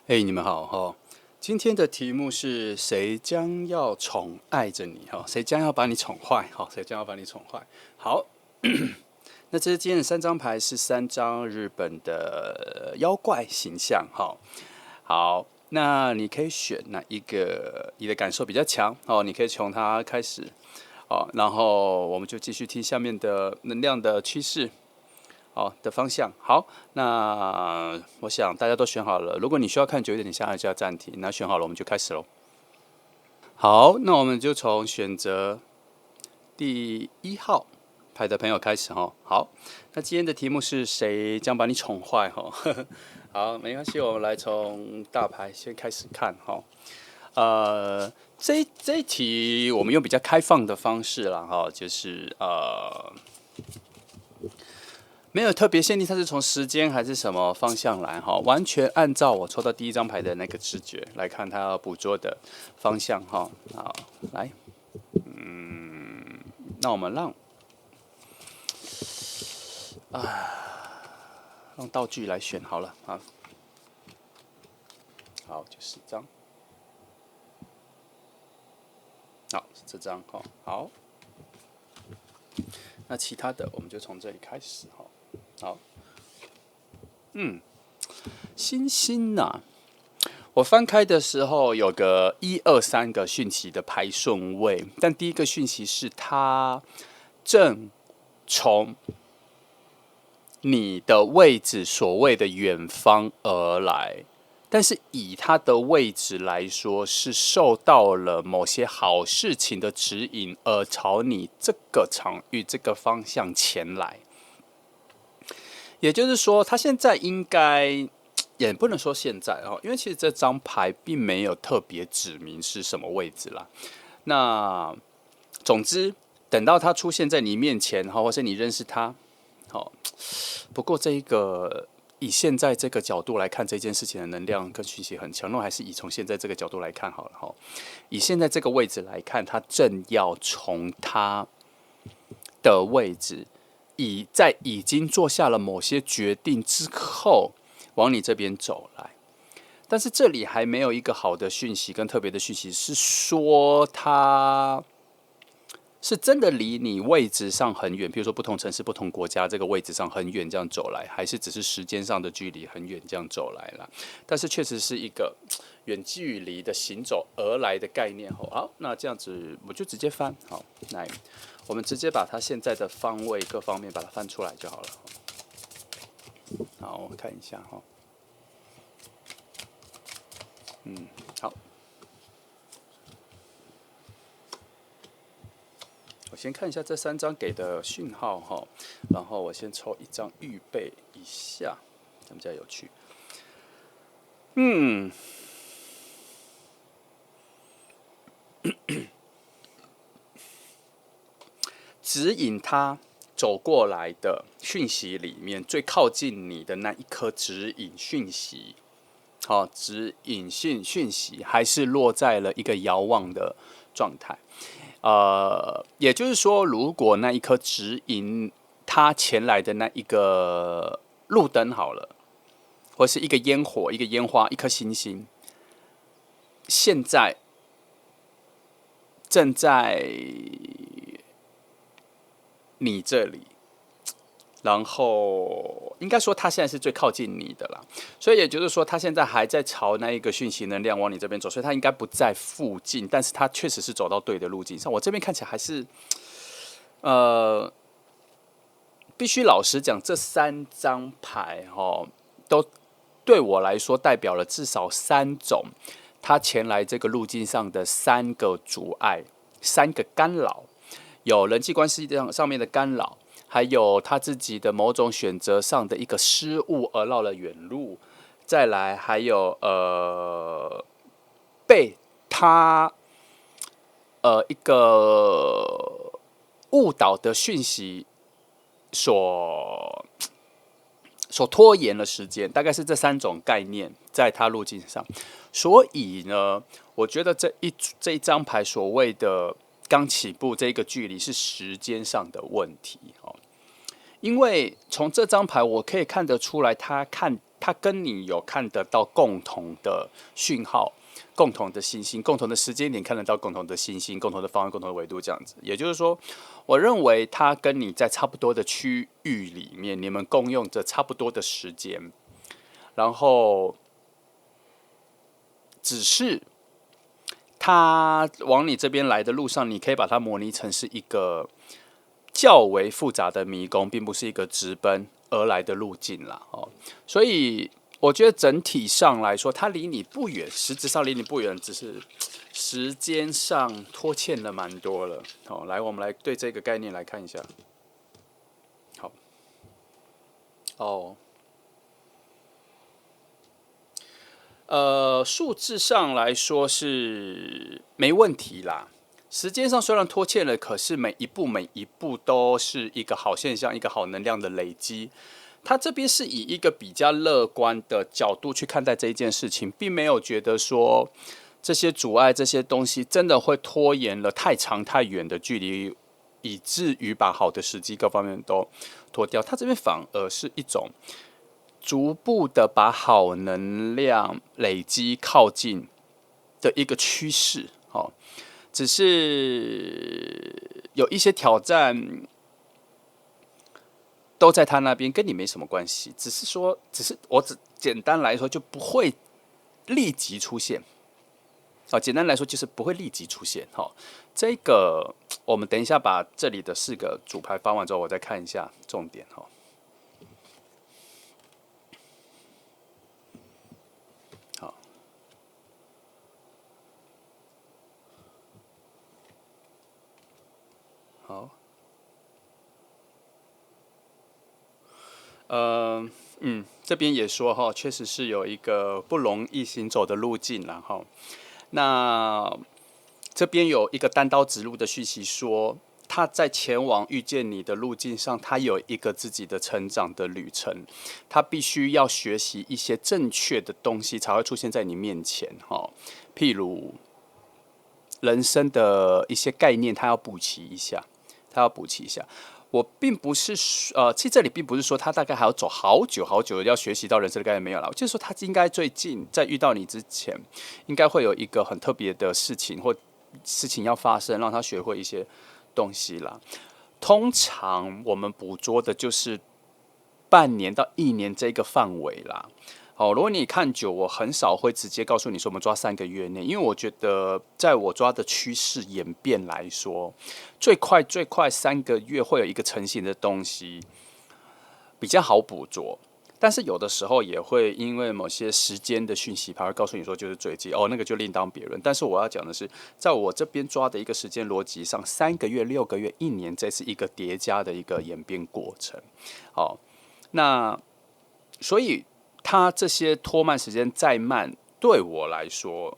嘿，你们好哈！今天的题目是谁将要宠爱着你哈？谁将要把你宠坏哈？谁将要把你宠坏？好，那这是今天的3张牌，是3张日本的妖怪形象哈。好，那你可以选哪一个？你的感受比较强哦，你可以从它开始哦，然后我们就继续听下面的能量的趋势。好的方向。好，那我想大家都选好了。如果你需要看久一点，你现在就要暂停。那选好了，我们就开始喽。好，那我们就从选择第1号牌的朋友开始哈。好，那今天的题目是谁将把你宠坏哈？好，没关系，我们来从大牌先开始看哈。这一题我们用比较开放的方式啦哈，就是没有特别限定，它是从时间还是什么方向来哈，完全按照我抽到第1张牌的那个直觉来看它要捕捉的方向哈。好，来，那我们让道具来选好了啊。好，就10张。好，是这张哈。好，那其他的我们就从这里开始哈。好，星星呐、我翻开的时候有个1、2、3个讯息的排顺位，但第一个讯息是它正从你的位置所谓的远方而来，但是以它的位置来说，是受到了某些好事情的指引，而朝你这个场域、这个方向前来。也就是说，他现在应该也不能说现在哦，因为其实这张牌并没有特别指明是什么位置啦。那总之，等到他出现在你面前，或是你认识他，好。不过这一个以现在这个角度来看这件事情的能量跟讯息很强，那还是以从现在这个角度来看好了哈。以现在这个位置来看，他正要从他的位置，在已经做下了某些决定之后，往你这边走来。但是这里还没有一个好的讯息跟特别的讯息，是说他是真的离你位置上很远，比如说不同城市、不同国家，这个位置上很远这样走来，还是只是时间上的距离很远这样走来了？但是确实是一个远距离的行走而来的概念。好，那这样子我就直接翻。好，来，我们直接把它现在的方位各方面把它翻出来就好了。好，我们看一下哈。好。我先看一下这3张给的讯号哈，然后我先抽1张预备一下，这样比较有趣。指引他走过来的讯息里面，最靠近你的那一颗指引讯息，指引讯息还是落在了一个遥望的状态。也就是说，如果那一颗指引他前来的那一个路灯好了，或是一个烟火、一个烟花、一颗星星，现在正在你这里，然后应该说他现在是最靠近你的啦，所以也就是说他现在还在朝那一个讯息能量往你这边走，所以他应该不在附近，但是他确实是走到对的路径上。我这边看起来还是，必须老实讲，这3张牌都对我来说代表了至少3种他前来这个路径上的3个阻碍、3个干扰，有人际关系上面的干扰。还有他自己的某种选择上的一个失误而绕了远路，再来还有被他一个误导的讯息所拖延了时间，大概是这3种概念在他路径上。所以呢，我觉得这一张牌所谓的刚起步这个距离是时间上的问题因为从这张牌我可以看得出来，他他跟你有看得到共同的讯号、共同的信心、共同的时间点，看得到共同的信心、共同的方向、共同的维度，这样子。也就是说，我认为他跟你在差不多的区域里面，你们共用着差不多的时间，然后只是他往你这边来的路上，你可以把它模拟成是一个较为复杂的迷宫，并不是一个直奔而来的路径啦。所以我觉得整体上来说，它离你不远，实质上离你不远，只是时间上拖欠了蛮多了。来，我们来对这个概念来看一下。好，数字上来说是没问题啦。时间上虽然拖欠了，可是每一步都是一个好现象，一个好能量的累积。他这边是以一个比较乐观的角度去看待这一件事情，并没有觉得说这些阻碍、这些东西真的会拖延了太长太远的距离，以至于把好的时机各方面都拖掉。他这边反而是一种逐步的把好能量累积靠近的一个趋势。只是有一些挑战都在他那边，跟你没什么关系。只是我简单来说，就不会立即出现。简单来说就是不会立即出现。这个我们等一下把这里的4个主牌翻完之后，我再看一下重点。好，这边也说哈，确实是有一个不容易行走的路径啦哈。那这边有一个单刀直入的讯息说，他在前往遇见你的路径上，他有一个自己的成长的旅程，他必须要学习一些正确的东西，才会出现在你面前哈。譬如人生的一些概念，他要补齐一下。我并不是其实这里并不是说他大概还要走好久好久要学习到人生的概念，没有啦。就是说他应该最近在遇到你之前，应该会有一个很特别的事情或事情要发生，让他学会一些东西啦。通常我们捕捉的就是半年到1年这个范围啦。如果你看久，我很少会直接告诉你说我们抓3个月内，因为我觉得在我抓的趋势演变来说，最快3个月会有一个成型的东西，比较好捕捉。但是有的时候也会因为某些时间的讯息，它会告诉你说就是坠机，那个就另当别论。但是我要讲的是，在我这边抓的一个时间逻辑上，3个月、6个月、1年，这是一个叠加的一个演变过程。那所以它这些拖慢时间再慢，对我来说，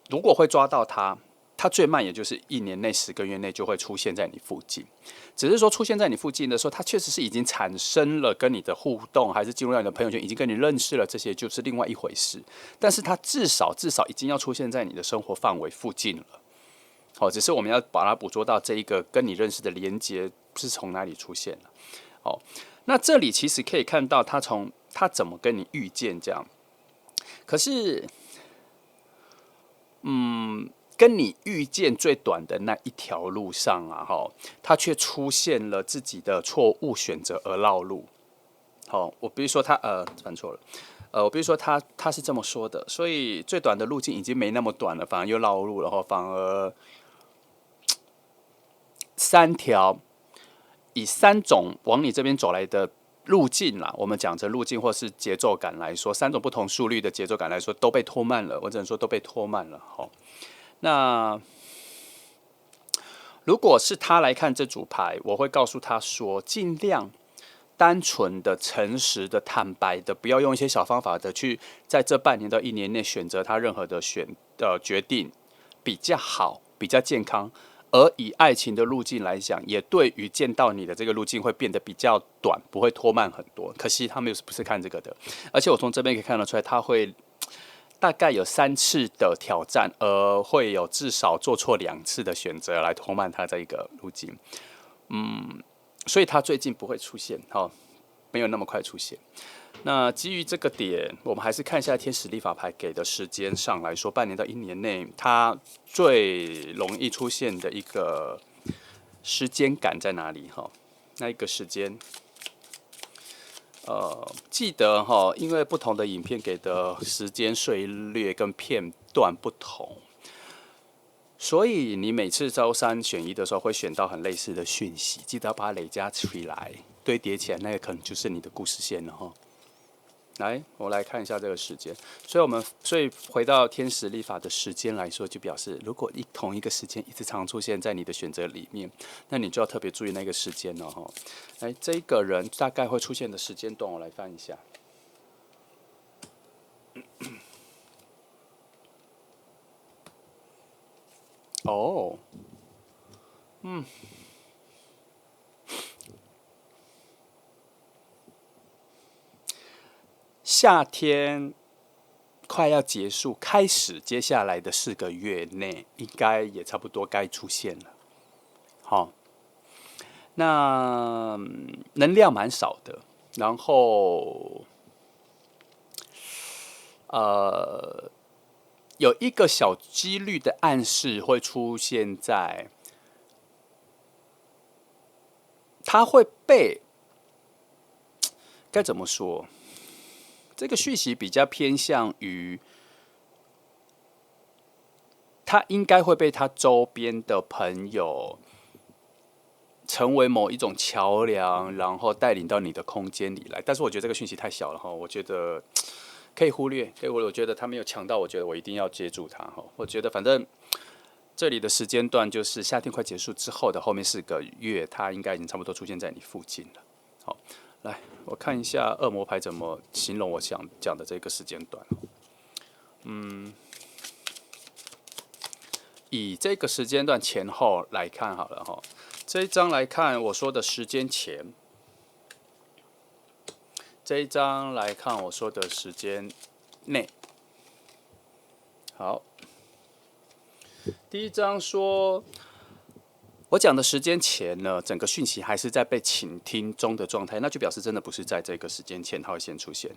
如果会抓到它，它最慢也就是1年内、10个月内就会出现在你附近。只是说出现在你附近的时候，它确实是已经产生了跟你的互动，还是进入到你的朋友圈，已经跟你认识了，这些就是另外一回事。但是它至少已经要出现在你的生活范围附近了。只是我们要把它捕捉到这一个跟你认识的连接是从哪里出现了。那这里其实可以看到他怎么跟你遇见这样。可是，跟你遇见最短的那一条路上他却出现了自己的错误选择而绕路。我比如说他犯错了。我比如说他是这么说的，所以最短的路径已经没那么短了，反而又绕路了，反而以3种往你这边走来的路径啦，我们讲着路径或是节奏感来说，3种不同速率的节奏感来说，都被拖慢了。我只能说都被拖慢了。那如果是他来看这组牌，我会告诉他说，尽量单纯的、诚实的、坦白的，不要用一些小方法的去在这半年到1年内选择他任何的决定，比较好，比较健康。而以爱情的路径来讲，也对于见到你的这个路径会变得比较短，不会拖慢很多。可惜他们不是看这个的，而且我从这边可以看得出来，他会大概有3次的挑战，而会有至少做错2次的选择来拖慢他这个路径。所以他最近不会出现，没有那么快出现。那基于这个点，我们还是看一下天使历法牌给的时间上来说，半年到1年内，它最容易出现的一个时间感在哪里？那一个时间，记得因为不同的影片给的时间碎裂跟片段不同，所以你每次周3选1的时候，会选到很类似的讯息，记得要把它累加起来，堆叠起来，那个可能就是你的故事线了来，我来看一下这个时间。所以回到天使历法的时间来说，就表示如果同一个时间一直常出现在你的选择里面，那你就要特别注意那个时间了来，这一个人大概会出现的时间段，我来翻一下。哦，夏天快要结束，开始接下来的4个月内，应该也差不多该出现了。那能量蛮少的，然后有一个小几率的暗示会出现在，它会被该怎么说？这个讯息比较偏向于，他应该会被他周边的朋友成为某一种桥梁，然后带领到你的空间里来。但是我觉得这个讯息太小了我觉得可以忽略。我觉得他没有强到，我觉得我一定要接住他我觉得反正这里的时间段就是夏天快结束之后的后面4个月，它应该已经差不多出现在你附近了。好，来我看一下恶魔牌怎么形容我想讲的这个时间段。以这个时间段前后来看好了这一张来看我说的时间前，这一张来看我说的时间内。好，第一张说，我讲的时间前呢，整个讯息还是在被倾听中的状态，那就表示真的不是在这个时间前它会先出现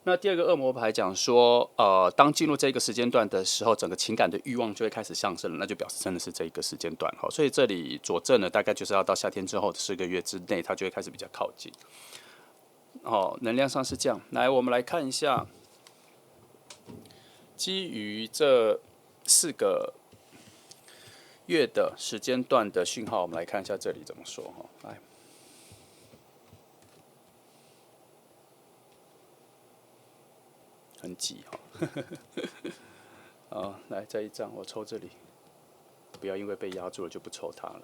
那第二个恶魔牌讲说，当进入这个时间段的时候，整个情感的欲望就会开始上升了，那就表示真的是这一个时间段所以这里佐证了大概就是要到夏天之后的4个月之内，它就会开始比较靠近。能量上是这样。来，我们来看一下，基于这4个月的时间段的讯号，我们来看一下这里怎么说来。很挤来这一张我抽这里，不要因为被压住了就不抽它了，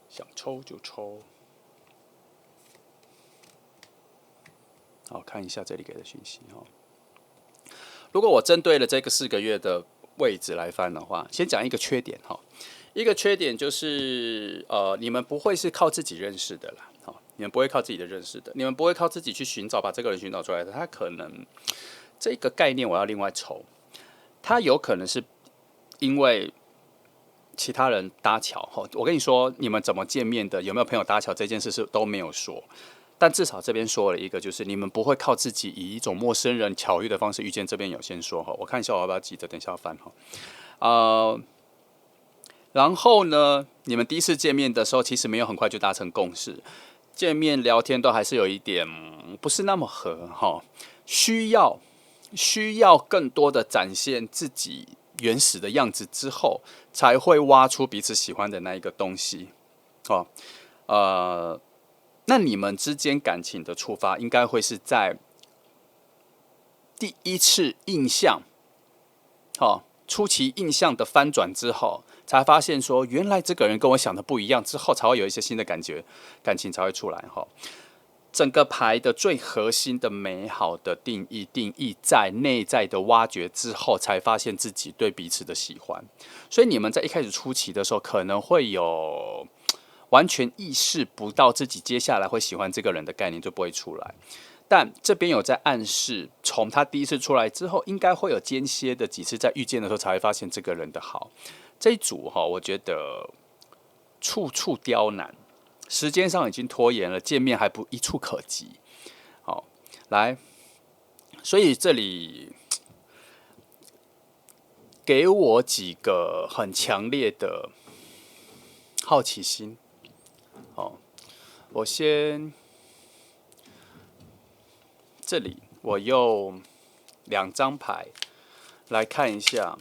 想抽就抽。好，看一下这里给的讯息如果我针对了这个4个月的位置来翻的话，先讲一个缺点一个缺点就是你们不会是靠自己认识的啦你们不会靠自己的认识的，你们不会靠自己去寻找把这个人寻找出来的，他可能这个概念我要另外抽，他有可能是因为其他人搭桥我跟你说，你们怎么见面的，有没有朋友搭桥这件事是都没有说，但至少这边说了一个，就是你们不会靠自己以一种陌生人巧遇的方式遇见，这边有先说我看一下我要不要记得，等一下要翻然后呢，你们第一次见面的时候，其实没有很快就达成共识，见面聊天都还是有一点不是那么合需要更多的展现自己原始的样子之后，才会挖出彼此喜欢的那一个东西那你们之间感情的触发，应该会是在第一次印象初期印象的翻转之后，才发现说原来这个人跟我想的不一样，之后才会有一些新的感情才会出来整个牌的最核心的美好的定义在内在的挖掘之后，才发现自己对彼此的喜欢。所以你们在一开始初期的时候，可能会有完全意识不到自己接下来会喜欢这个人的概念就不会出来。但这边有在暗示，从他第一次出来之后，应该会有间歇的几次在遇见的时候，才会发现这个人的好。这一组我觉得处处刁难。时间上已经拖延了，见面还不一触可及。好，来，所以这里给我几个很强烈的好奇心。好，我先这里我用2张牌来看一下，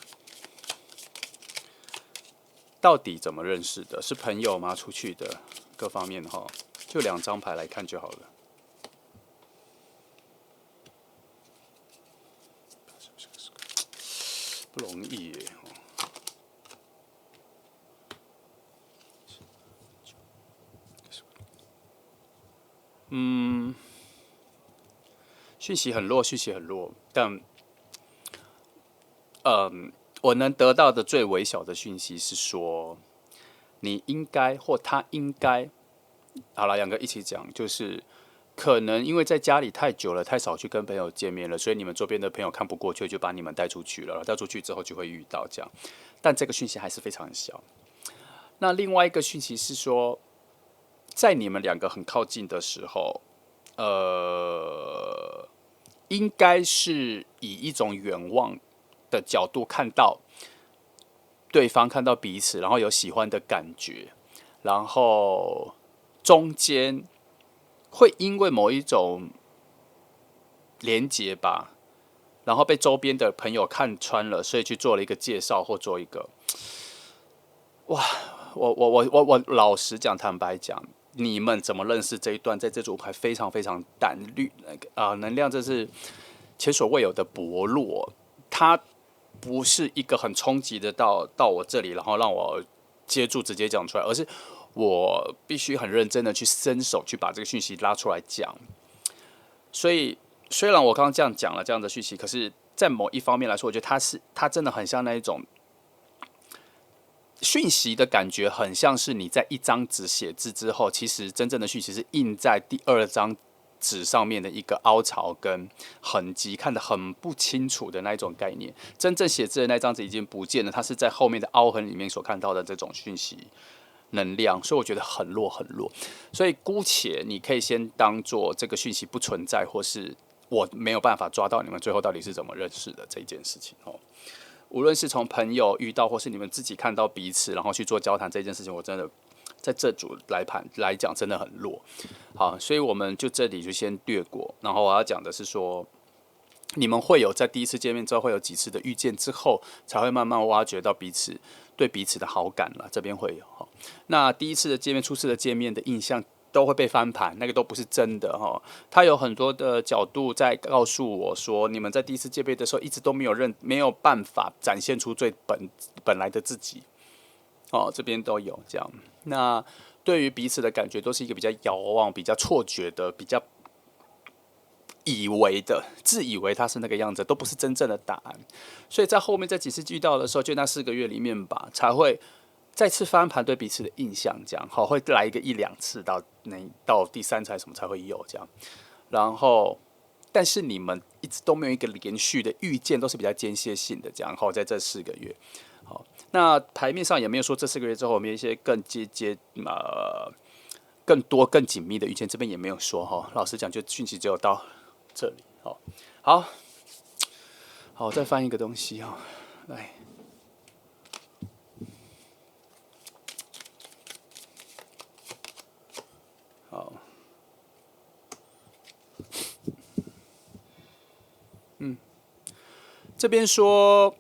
到底怎么认识的？是朋友吗？出去的各方面哈，就2张牌来看就好了。不容易耶。讯息很弱，讯息很弱，但我能得到的最微小的讯息是说，你应该或他应该，好了，2个一起讲，就是可能因为在家里太久了，太少去跟朋友见面了，所以你们周边的朋友看不过去，就把你们带出去了，带出去之后就会遇到这样，但这个讯息还是非常小。那另外一个讯息是说，在你们2个很靠近的时候，应该是以一种远望的角度看到对方，看到彼此，然后有喜欢的感觉，然后中间会因为某一种连结吧，然后被周边的朋友看穿了，所以去做了一个介绍或做一个，哇，我老实讲，坦白讲，你们怎么认识这一段，在这组牌非常非常淡绿，能量这是前所未有的薄弱，它不是一个很冲击的到我这里，然后让我接住直接讲出来，而是我必须很认真的去伸手去把这个讯息拉出来讲。所以虽然我刚刚这样讲了这样的讯息，可是，在某一方面来说，我觉得它真的很像那一种讯息的感觉，很像是你在一张纸写字之后，其实真正的讯息是印在第2张纸上面的一个凹槽跟痕迹，看得很不清楚的那一种概念。真正写字的那张纸已经不见了，它是在后面的凹痕里面所看到的这种讯息能量，所以我觉得很弱很弱。所以姑且你可以先当做这个讯息不存在，或是我没有办法抓到你们最后到底是怎么认识的这一件事情哦。无论是从朋友遇到，或是你们自己看到彼此，然后去做交谈这件事情，我真的在这组来讲真的很弱。好，所以我们就这里就先略过。然后我要讲的是说，你们会有在第一次见面之后，会有几次的遇见之后，才会慢慢挖掘到彼此对彼此的好感了。这边会有。那第一次的见面、初次的见面的印象都会被翻盘，那个都不是真的哈。他有很多的角度在告诉我说，你们在第一次见面的时候，一直都没有办法展现出最本来的自己。哦，这边都有这样。那对于彼此的感觉，都是一个比较遥望、比较错觉的、比较以为的、自以为他是那个样子，都不是真正的答案。所以在后面这几次遇到的时候，就那4个月里面吧，才会再次翻盘对彼此的印象，这样好，会来一个1-2次到第3次什么才会有这样。然后，但是你们一直都没有一个连续的遇见，都是比较间歇性的这样。好，在这4个月，好，那牌面上也没有说这4个月之后，我们有一些更多更紧密的遇见，这边也没有说哈。老实讲，就讯息只有到这里。好，我再翻一个东西哈，来。好，这边说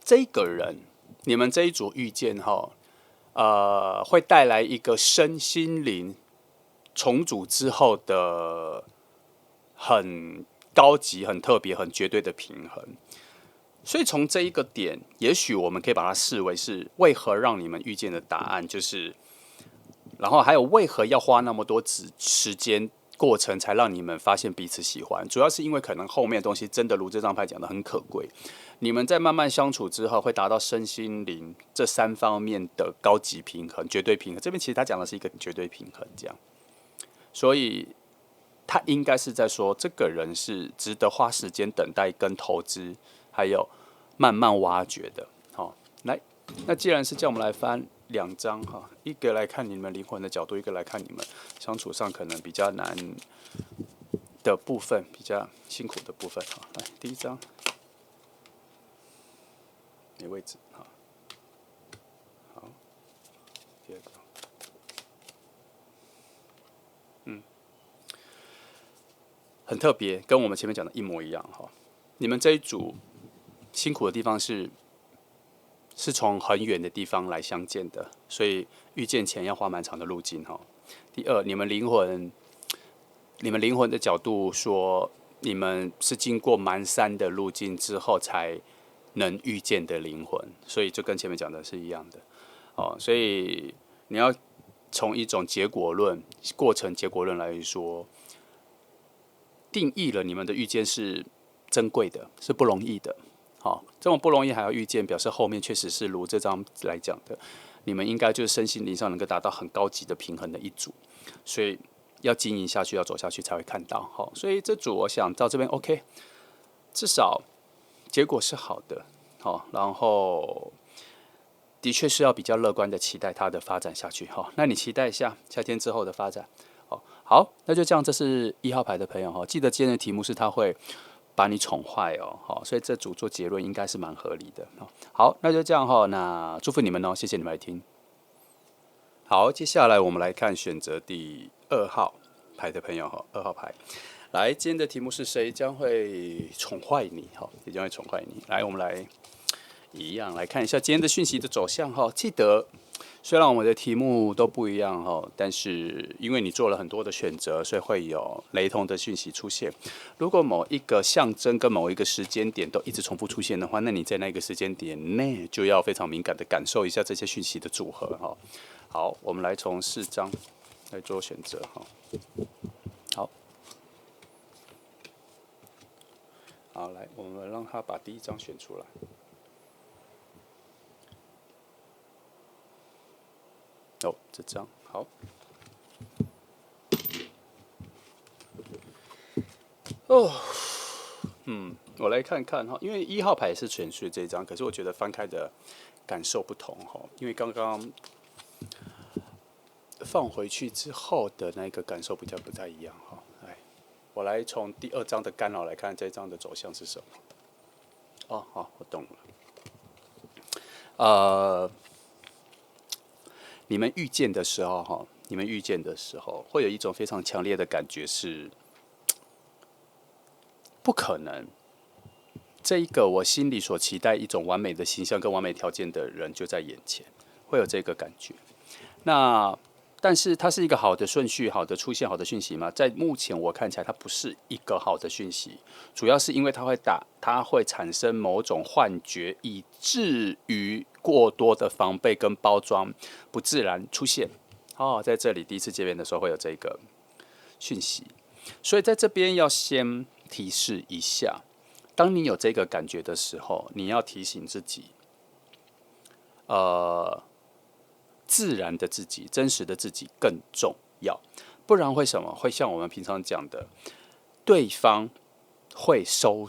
这个人，你们这一组遇见哈，会带来一个身心灵重组之后的很高级、很特别、很绝对的平衡。所以从这一个点，也许我们可以把它视为是为何让你们遇见的答案，就是，然后还有为何要花那么多时间过程才让你们发现彼此喜欢，主要是因为可能后面的东西真的如这张牌讲的很可贵，你们在慢慢相处之后，会达到身心灵这3方面的高级平衡、绝对平衡。这边其实他讲的是一个绝对平衡，这样，所以他应该是在说，这个人是值得花时间等待跟投资，还有慢慢挖掘的。好，来，那既然是叫我们来翻2张哈，一个来看你们灵魂的角度，一个来看你们相处上可能比较难的部分，比较辛苦的部分哈。来，第一张，没位置哈。好，第二个，很特别，跟我们前面讲的一模一样哈。你们这一组辛苦的地方是从很远的地方来相见的，所以遇见前要花蛮长的路径哈。第二，你们灵魂的角度说，你们是经过蛮山的路径之后才能遇见的灵魂，所以就跟前面讲的是一样的哦。所以你要从一种结果论、过程结果论来说，定义了你们的遇见是珍贵的，是不容易的。好，这种不容易还要遇见，表示后面确实是如这张来讲的，你们应该就是身心灵上能够达到很高级的平衡的一组，所以要经营下去，要走下去才会看到。好，所以这组我想到这边 OK， 至少结果是好的。好，然后的确是要比较乐观的期待它的发展下去。好，那你期待一下夏天之后的发展。好，那就这样。这是1号牌的朋友哈，记得今天的题目是他会把你宠坏哦，好，所以这组做结论应该是蛮合理的。好，那就这样哈，那祝福你们哦，谢谢你们来听。好，接下来我们来看选择第2号牌的朋友哈，2号牌。来，今天的题目是谁将会宠坏你？哈，谁将会宠坏你？来，我们来一样来看一下今天的讯息的走向哈。记得，虽然我们的题目都不一样哈，但是因为你做了很多的选择，所以会有雷同的讯息出现。如果某一个象征跟某一个时间点都一直重复出现的话，那你在那个时间点内就要非常敏感的感受一下这些讯息的组合哈。好，我们来从4张来做选择哈。好，来，我们让他把第1张选出来。哦，这张好。哦，我来看看哈，因为1号牌是选出这张，可是我觉得翻开的感受不同哈，因为刚刚放回去之后的那个感受比较不太一样哈。来，我来从第2张的干扰来看这张的走向是什么。哦，好，我懂了。你们遇见的时候哈，你们遇见的时候会有一种非常强烈的感觉是，不可能。这一个我心里所期待一种完美的形象跟完美条件的人就在眼前，会有这个感觉。那但是它是一个好的顺序、好的出现、好的讯息吗？在目前我看起来，它不是一个好的讯息，主要是因为它会产生某种幻觉，以至于过多的防备跟包装不自然出现。哦，在这里第一次见面的时候会有这个讯息，所以在这边要先提示一下。当你有这个感觉的时候，你要提醒自己，自然的自己、真实的自己更重要，不然会什么？会像我们平常讲的，对方会收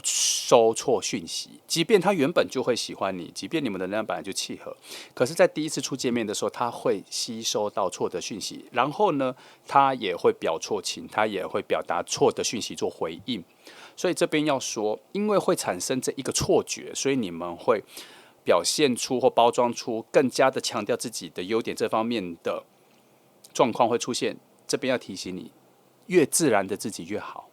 错讯息，即便他原本就会喜欢你，即便你们的能量本来就契合，可是，在第一次初见面的时候，他会吸收到错的讯息，然后呢，他也会表错情，他也会表达错的讯息做回应。所以这边要说，因为会产生这一个错觉，所以你们会表现出或包装出更加的强调自己的优点，这方面的状况会出现。这边要提醒你，越自然的自己越好，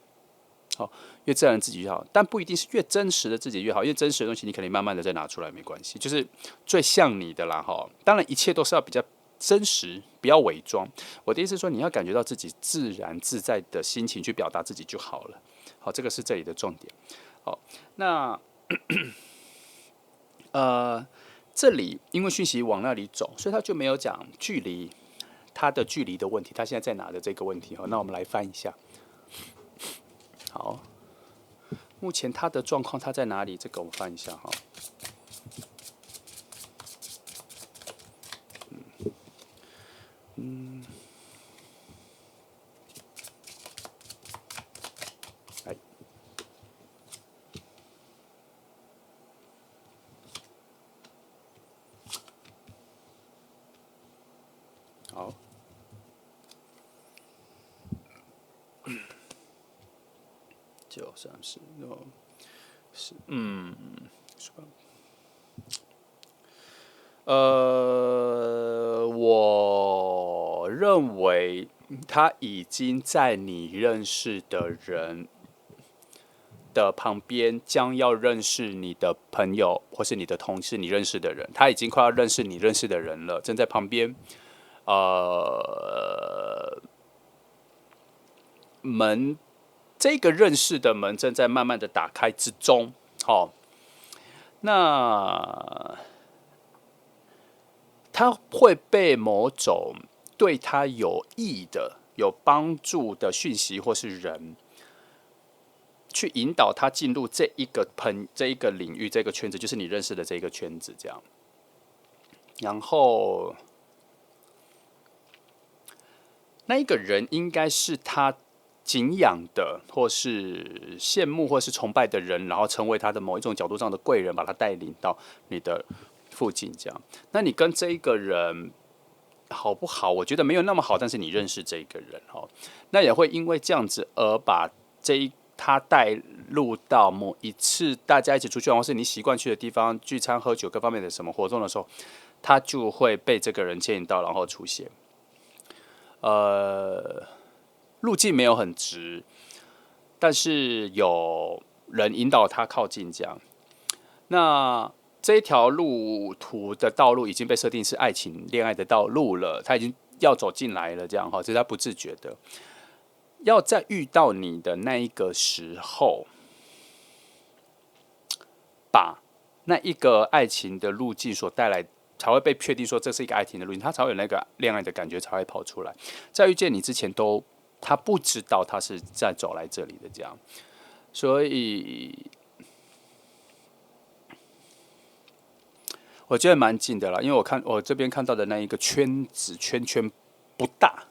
越自然的自己越好，但不一定是越真实的自己越好，因为真实的东西你可以慢慢的再拿出来，没关系，就是最像你的啦哈。当然，一切都是要比较真实，不要伪装。我的意思是说，你要感觉到自己自然自在的心情去表达自己就好了。好，这个是这里的重点。好，那这里因为讯息往那里走，所以他就没有讲距离，它的距离的问题，他现在在哪的这个问题。好，那我们来翻一下。好，目前他的状况他在哪里？这个我们翻一下哈。9、30，是我认为他已经在你认识的人的旁边，将要认识你的朋友或是你的同事，你认识的人，他已经快要认识你认识的人了，正在旁边，门这个认识的门正在慢慢的打开之中，那他会被某种对他有益的、有帮助的讯息或是人，去引导他进入这一个领域、这个圈子，就是你认识的这个圈子，这样。然后，那一个人应该是他敬仰的，或是羡慕，或是崇拜的人，然后成为他的某一种角度上的贵人，把他带领到你的附近，这样。那你跟这一个人好不好？我觉得没有那么好，但是你认识这个人那也会因为这样子而把他带入到某一次大家一起出去玩，或是你习惯去的地方聚餐、喝酒各方面的什么活动的时候，他就会被这个人牵引到，然后出现。路径没有很直，但是有人引导他靠近这样。那这一条路途的道路已经被设定是爱情、恋爱的道路了，他已经要走进来了，这样这是他不自觉的。要在遇到你的那一个时候，把那一个爱情的路径所带来，才会被确定说这是一个爱情的路径，他才会有那个恋爱的感觉才会跑出来。在遇见你之前他不知道他是在走来这里的这样，所以我觉得蛮近的啦，因为我这边看到的那一个圈不大，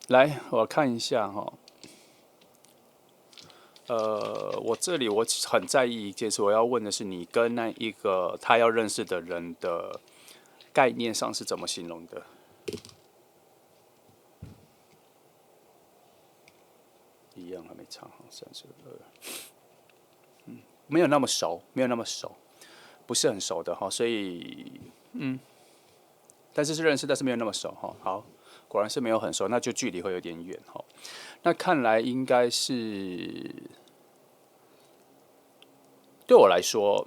来我看一下我这里我很在意一件事，我要问的是你跟那一个他要认识的人的概念上是怎么形容的？一样还没唱好，32，没有那么熟，不是很熟的所以但是认识，但是没有那么熟好，果然是没有很熟，那就距离会有点远那看来应该是对我来说，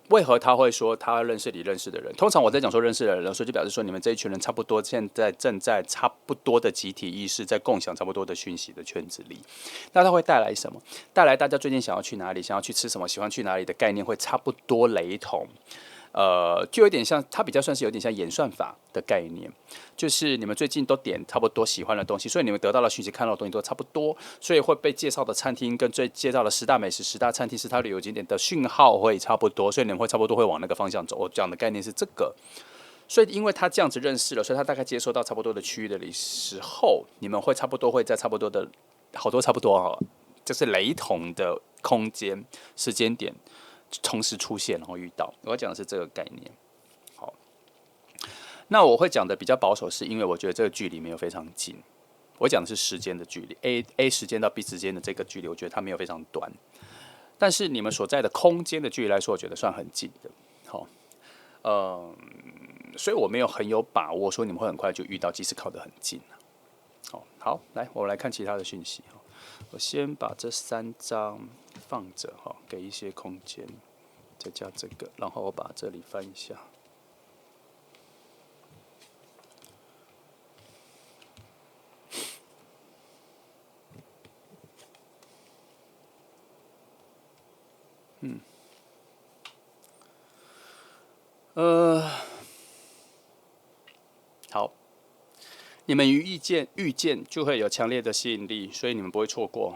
为何他会说他认识你认识的人？通常我在讲说认识的人，所以就表示说你们这一群人差不多现在正在差不多的集体意识，在共享差不多的讯息的圈子里。那它会带来什么？带来大家最近想要去哪里，想要去吃什么，喜欢去哪里的概念会差不多雷同。就有点像，它比较算是有点像演算法的概念，就是你们最近都点差不多喜欢的东西，所以你们得到的讯息、看到的东西都差不多，所以会被介绍的餐厅跟最介绍的10大美食、10大餐厅、10大旅游景点的讯号会差不多，所以你们会差不多会往那个方向走。我讲的概念是这个，所以因为他这样子认识了，所以他大概接收到差不多的区域的时候，你们会差不多会在差不多的好多差不多就是雷同的空间、时间点。同时出现，然后遇到。我要讲的是这个概念。好，那我会讲的比较保守，是因为我觉得这个距离没有非常近。我讲的是时间的距离，A 时间到 B 时间的这个距离，我觉得它没有非常短。但是你们所在的空间的距离来说，我觉得算很近的。好，所以我没有很有把握说你们会很快就遇到，即使靠得很近。好，来，我们来看其他的讯息。我先把这3张放着给一些空间，再加这个，然后我把这里翻一下。好，你们遇见就会有强烈的吸引力，所以你们不会错过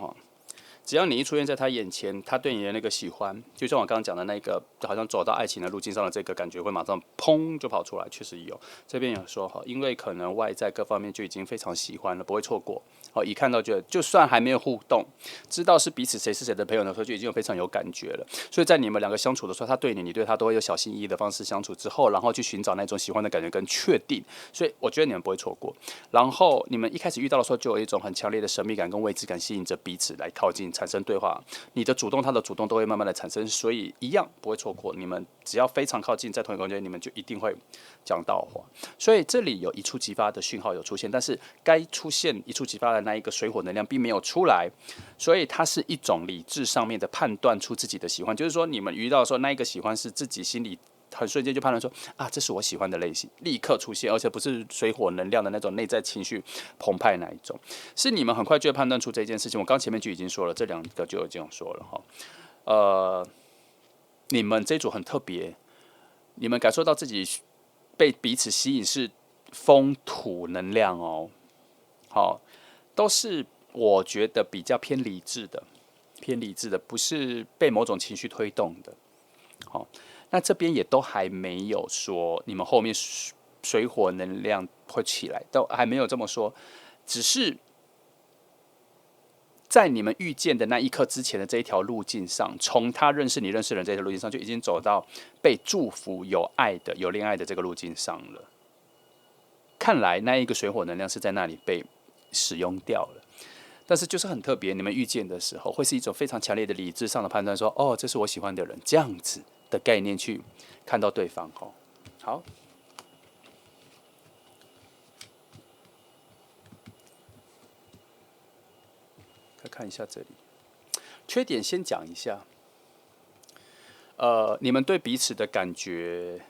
只要你一出现在他眼前，他对你的那个喜欢，就像我刚刚讲的那个，好像走到爱情的路径上的这个感觉，会马上砰就跑出来。确实有，这边有说哈，因为可能外在各方面就已经非常喜欢了，不会错过。哦，一看到觉得，就算还没有互动，知道是彼此谁是谁的朋友的时候，就已经有非常有感觉了。所以在你们两个相处的时候，他对你，你对他都会有小心翼翼的方式相处之后，然后去寻找那种喜欢的感觉跟确定。所以我觉得你们不会错过。然后你们一开始遇到的时候，就有一种很强烈的神秘感跟未知感，吸引着彼此来靠近，产生对话。你的主动，他的主动，都会慢慢的产生，所以一样不会错过。你们只要非常靠近，在同一个空间，你们就一定会讲到话。所以这里有一触即发的讯号有出现，但是该出现一触即发的那一个水火能量并没有出来，所以它是一种理智上面的判断出自己的喜欢，就是说你们遇到说那一个喜欢是自己心里很瞬间就判断说啊，这是我喜欢的类型，立刻出现，而且不是水火能量的那种内在情绪澎湃那一种，是你们很快就会判断出这件事情。我刚前面就已经说了，这两个就已经说了哈。你们这组很特别，你们感受到自己被彼此吸引是风土能量哦，好，都是我觉得比较偏理智的，不是被某种情绪推动的。好，那这边也都还没有说你们后面水火能量会起来，都还没有这么说，只是在你们遇见的那一刻之前的这一条路径上，从他认识你、认识人这条路径上，就已经走到被祝福、有爱的、有恋爱的这个路径上了。看来那一个水火能量是在那里被使用掉了，但是就是很特别，你们遇见的时候，会是一种非常强烈的理智上的判断，说哦，这是我喜欢的人，这样子的概念去看到对方。好。再看一下这里，缺点先讲一下。你们对彼此的感觉，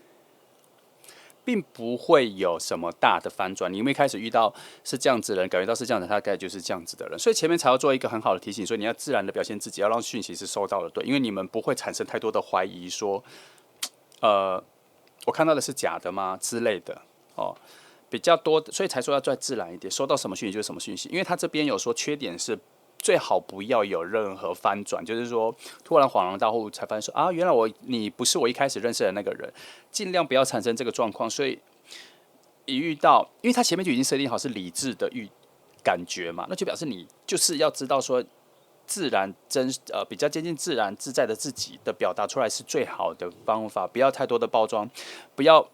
并不会有什么大的反转。你们一开始遇到是这样子的人，感觉到是这样的，他大概就是这样子的人。所以前面才要做一个很好的提醒，所以你要自然的表现自己，要让讯息是收到的，对，因为你们不会产生太多的怀疑，说，我看到的是假的吗之类的哦。比较多的，所以才说要再自然一点，收到什么讯息就是什么讯息。因为他这边有说缺点是最好不要有任何翻转，就是说突然恍然大悟才发现说啊，原来你不是我一开始认识的那个人，尽量不要产生这个状况。所以一遇到，因为他前面就已经设定好是理智的感觉嘛，那就表示你就是要知道说自然比较接近自然自在的自己的表达出来是最好的方法，不要太多的包装，不要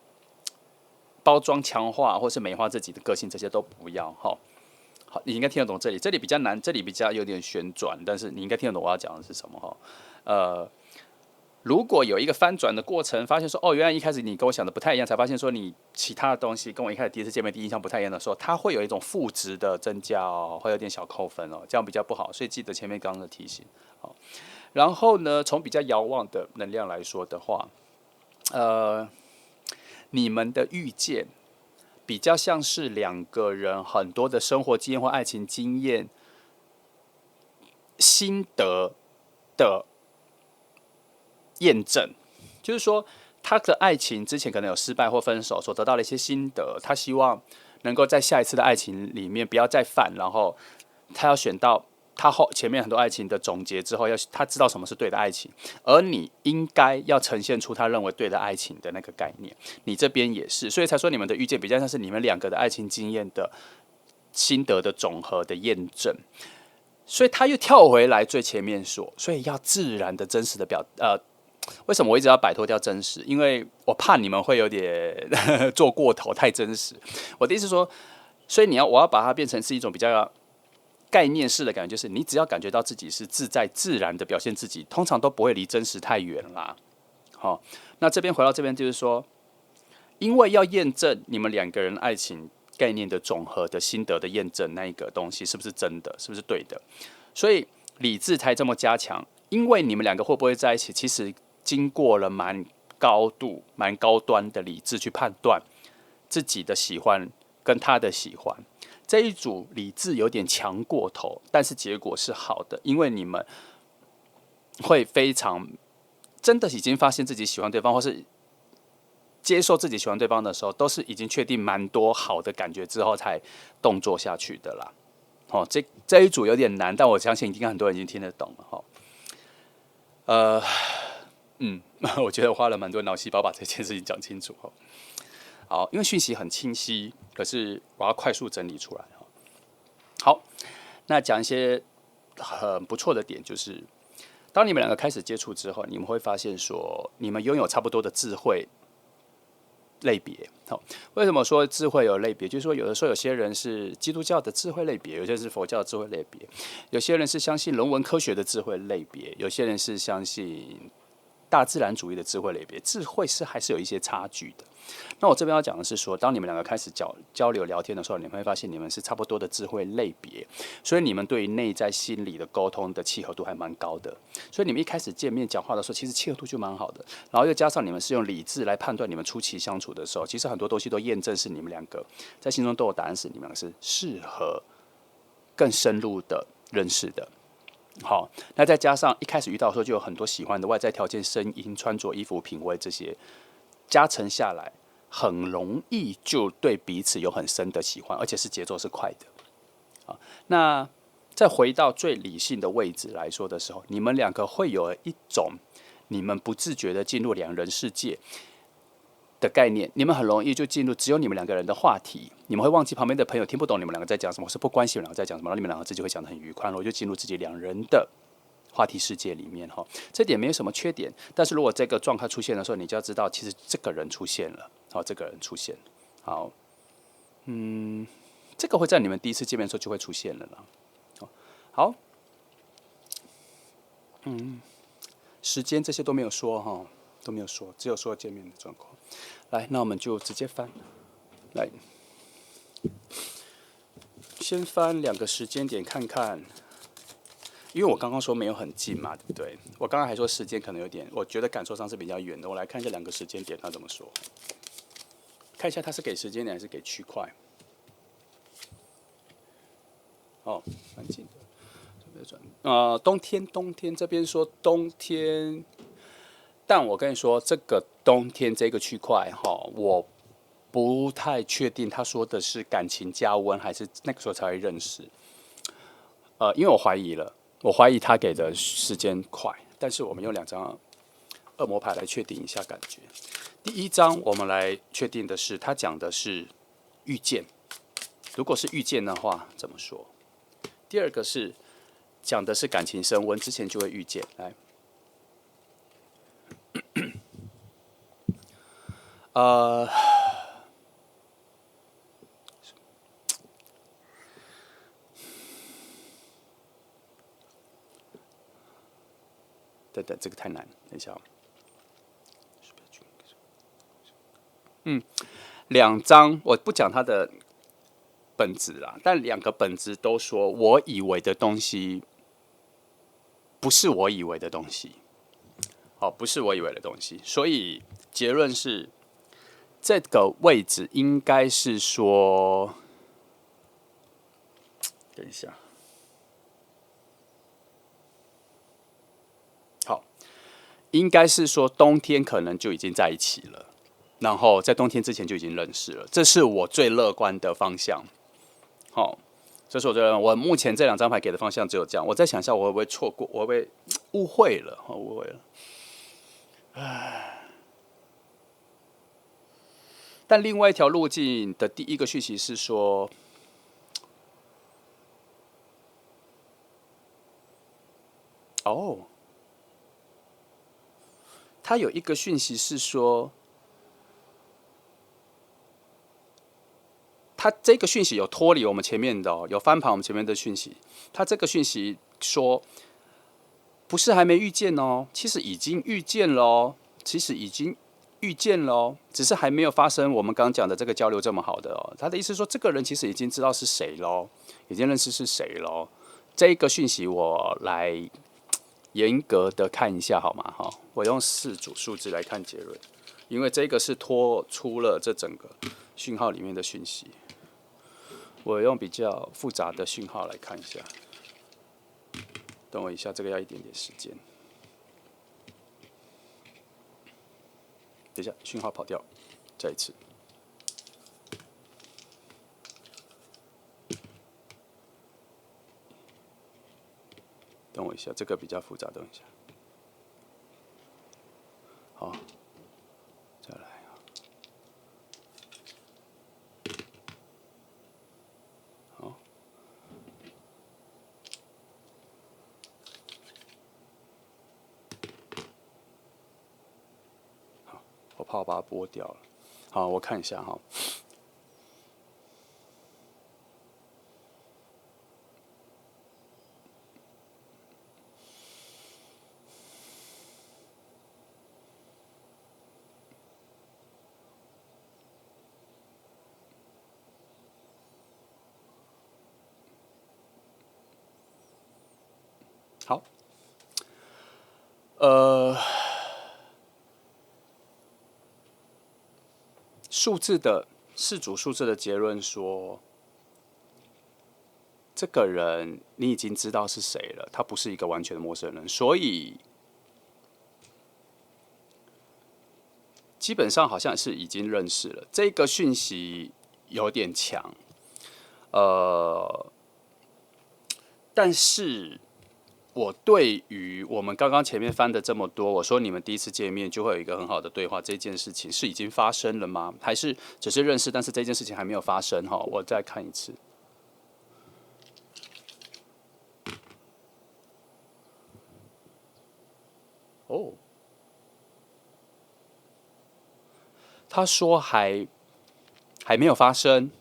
包装强化或是美化自己的个性，这些都不要哈。好，你应该听得懂这里，这里比较难，这里比较有点旋转，但是你应该听得懂我要讲的是什么哈。如果有一个翻转的过程，发现说哦，原来一开始你跟我想的不太一样，才发现说你其他的东西跟我一开始第一次见面第一印象不太一样的时候，它会有一种负值的增加哦，会有点小扣分哦，这样比较不好，所以记得前面刚刚的提醒。好，然后呢，从比较遥望的能量来说的话，你们的遇见比较像是两个人很多的生活经验或爱情经验心得的验证，就是说他的爱情之前可能有失败或分手，所得到的一些心得，他希望能够在下一次的爱情里面不要再犯，然后他要选到他前面很多爱情的总结之后，他知道什么是对的爱情，而你应该要呈现出他认为对的爱情的那个概念。你这边也是，所以才说你们的遇见比较像是你们两个的爱情经验的心得的总和的验证。所以他又跳回来最前面说，所以要自然的、真实的为什么我一直要摆脱掉真实？因为我怕你们会有点做过头，太真实。我的意思是说，所以我要把它变成是一种比较概念式的感觉，就是你只要感觉到自己是自在自然的表现自己，通常都不会离真实太远啦。好，那这边回到这边就是说，因为要验证你们两个人爱情概念的总和的心得的验证，那一个东西是不是真的，是不是对的，所以理智才这么加强。因为你们两个会不会在一起，其实经过了蛮高端的理智去判断自己的喜欢跟他的喜欢。这一组理智有点强过头，但是结果是好的，因为你们会非常真的已经发现自己喜欢对方，或是接受自己喜欢对方的时候，都是已经确定蛮多好的感觉之后才动作下去的啦。哦，这一组有点难，但我相信应该很多人已经听得懂了哈。我觉得我花了蛮多脑细胞把这件事情讲清楚哈。好，因为讯息很清晰，可是我要快速整理出来哈。好，那讲一些很不错的点，就是当你们两个开始接触之后，你们会发现说，你们拥有差不多的智慧类别。好，为什么说智慧有类别？就是说，有的时候有些人是基督教的智慧类别，有些人是佛教的智慧类别，有些人是相信人文科学的智慧类别，有些人是相信大自然主义的智慧类别。智慧还是有一些差距的。那我这边要讲的是说，当你们两个开始交流聊天的时候，你们会发现你们是差不多的智慧类别，所以你们对于内在心理的沟通的契合度还蛮高的。所以你们一开始见面讲话的时候，其实契合度就蛮好的。然后又加上你们是用理智来判断你们初期相处的时候，其实很多东西都验证是你们两个在心中都有答案，是你们两个是适合更深入的认识的。好，那再加上一开始遇到的时候就有很多喜欢的外在条件、声音、穿着、衣服、品味这些加成下来，很容易就对彼此有很深的喜欢，而且是节奏是快的。好，那再回到最理性的位置来说的时候，你们两个会有一种你们不自觉的进入两人世界的概念，你们很容易就进入只有你们两个人的话题，你们会忘记旁边的朋友听不懂你们两个在讲什么，或是不关心你们两个在讲什么，然后你们两个自己会讲得很愉快，然后就进入自己两人的话题世界里面哈。这点没有什么缺点，但是如果这个状态出现的时候，你就要知道，其实这个人出现了，好，这个人出现了，好，这个会在你们第一次见面的时候就会出现了啦。好，时间这些都没有说哈，都没有说，只有说见面的状况。来，那我们就直接翻，来，先翻两个时间点看看。因为我刚刚说没有很近嘛，对不对？我刚刚还说时间可能有点，我觉得感受上是比较远的。我来看一下两个时间点他怎么说，看一下他是给时间点还是给区块。哦，蛮近的。这边转冬天这边说冬天，但我跟你说，这个冬天这个区块哈，我不太确定他说的是感情加温，还是那个时候才会认识。因为我怀疑他给的时间快，但是我们用两张恶魔牌来确定一下感觉。第一张我们来确定的是，他讲的是遇见，如果是遇见的话怎么说？第二个是讲的是感情升温，之前就会遇见。来，等，这个太难，等一下。两张我不讲它的本质啦，但两个本质都说我以为的东西不是我以为的东西，不是我以为的东西，所以结论是这个位置应该是说，等一下，好，应该是说冬天可能就已经在一起了。然后在冬天之前就已经认识了，这是我最乐观的方向。好，这是我觉得我目前这两张牌给的方向只有这样。我再想一下，我会不会错过？我会不会误会了？误会了。但另外一条路径的第一个讯息是说，哦，他有一个讯息是说，他这个讯息有脱离我们前面的有翻盘我们前面的讯息。他这个讯息说，不是还没遇见哦，其实已经遇见了哦，其实已经遇见了哦，只是还没有发生我们刚刚讲的这个交流这么好的哦。他的意思说，这个人其实已经知道是谁喽，已经认识是谁喽。这个讯息我来严格的看一下好吗？哈，我用4组数字来看结论，因为这个是拖出了这整个讯号里面的讯息。我用比较复杂的讯号来看一下，等我一下，这个要一点点时间。等一下，讯号跑掉，再一次。等我一下，这个比较复杂，等一下。好，再来。好，我怕我把它剥掉了。好，我看一下哈。好，事主数字的结论说，这个人你已经知道是谁了，他不是一个完全的陌生人，所以基本上好像是已经认识了。这个讯息有点强，但是我对于我们刚刚前面翻的这么多，我说你们第一次见面就会有一个很好的对话，这件事情是已经发生了吗？还是只是认识，但是这件事情还没有发生？哈，我再看一次。哦，他说还没有发生，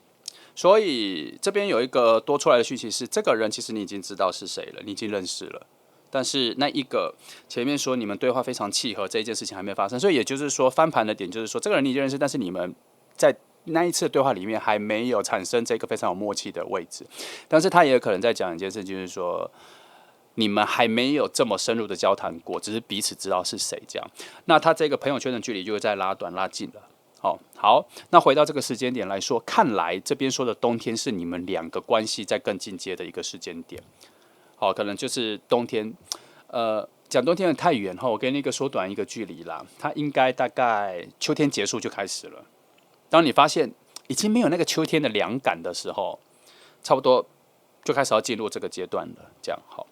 所以这边有一个多出来的讯息是，这个人其实你已经知道是谁了，你已经认识了。但是那一个前面说你们对话非常契合，这一件事情还没有发生，所以也就是说翻盘的点就是说，这个人你已经认识，但是你们在那一次的对话里面还没有产生这个非常有默契的位置。但是他也有可能在讲一件事，就是说你们还没有这么深入的交谈过，只是彼此知道是谁这样。那他这个朋友圈的距离就会再拉短拉近了。好，那回到这个时间点来说，看来这边说的冬天是你们两个关系在更进阶的一个时间点。好，可能就是冬天，讲冬天的太远哈，我给你一个缩短一个距离啦，它应该大概秋天结束就开始了。当你发现已经没有那个秋天的凉感的时候，差不多就开始要进入这个阶段了。这样好，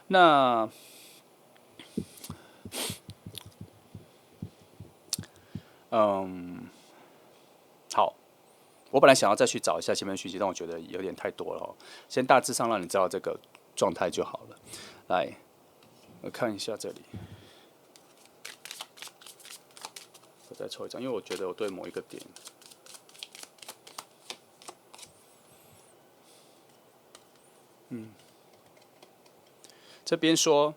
那好，我本来想要再去找一下前面讯息，但我觉得有点太多了哦。先大致上让你知道这个状态就好了。来，我看一下这里，我再抽一张，因为我觉得我对某一个点，这边说，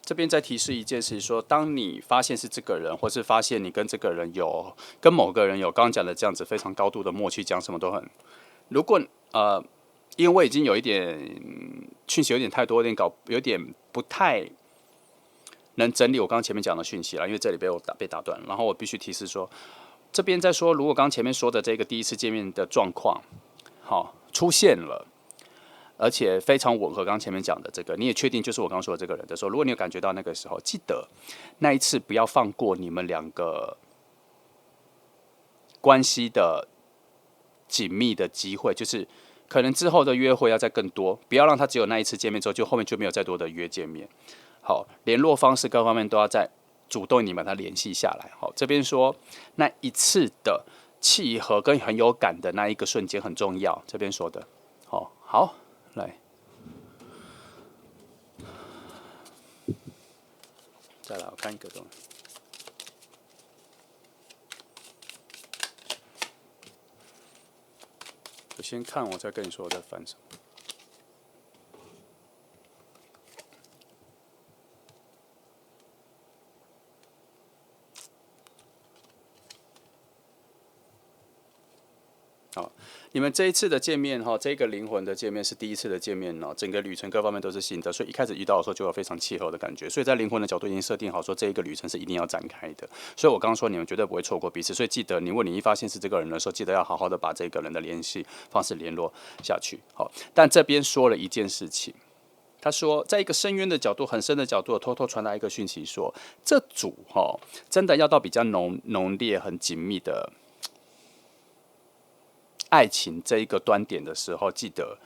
这边在提示一件事，说当你发现是这个人，或是发现你跟这个人有跟某个人有刚刚讲的这样子非常高度的默契，讲什么都很，如果因为我已经有一点讯息有点太多，有点不太能整理我刚刚前面讲的讯息了，因为这里被打断，然后我必须提示说，这边在说，如果刚刚前面说的这个第一次见面的状况，好出现了。而且非常吻合刚刚前面讲的这个，你也确定就是我刚刚说的这个人的时候，如果你有感觉到那个时候，记得那一次不要放过你们两个关系的紧密的机会，就是可能之后的约会要再更多，不要让他只有那一次见面之后，就后面就没有再多的约见面。好，联络方式各方面都要再主动你把它联系下来。好，这边说那一次的契合跟很有感的那一个瞬间很重要，这边说的。好。来，再来，我看一个东西。我先看，我再跟你说我在翻什么。好，你们这一次的见面哈，这个灵魂的见面是第一次的见面哦，整个旅程各方面都是新的，所以一开始遇到的时候就有非常契合的感觉，所以在灵魂的角度已经设定好说这一个旅程是一定要展开的，所以我刚刚说你们绝对不会错过彼此，所以记得你一发现是这个人的时候，记得要好好的把这个人的联系方式联络下去。好，但这边说了一件事情。他说，在一个深渊的角度、很深的角度，偷偷传达一个讯息说，这组真的要到比较浓烈、很紧密的爱情这一个端点的时候，记得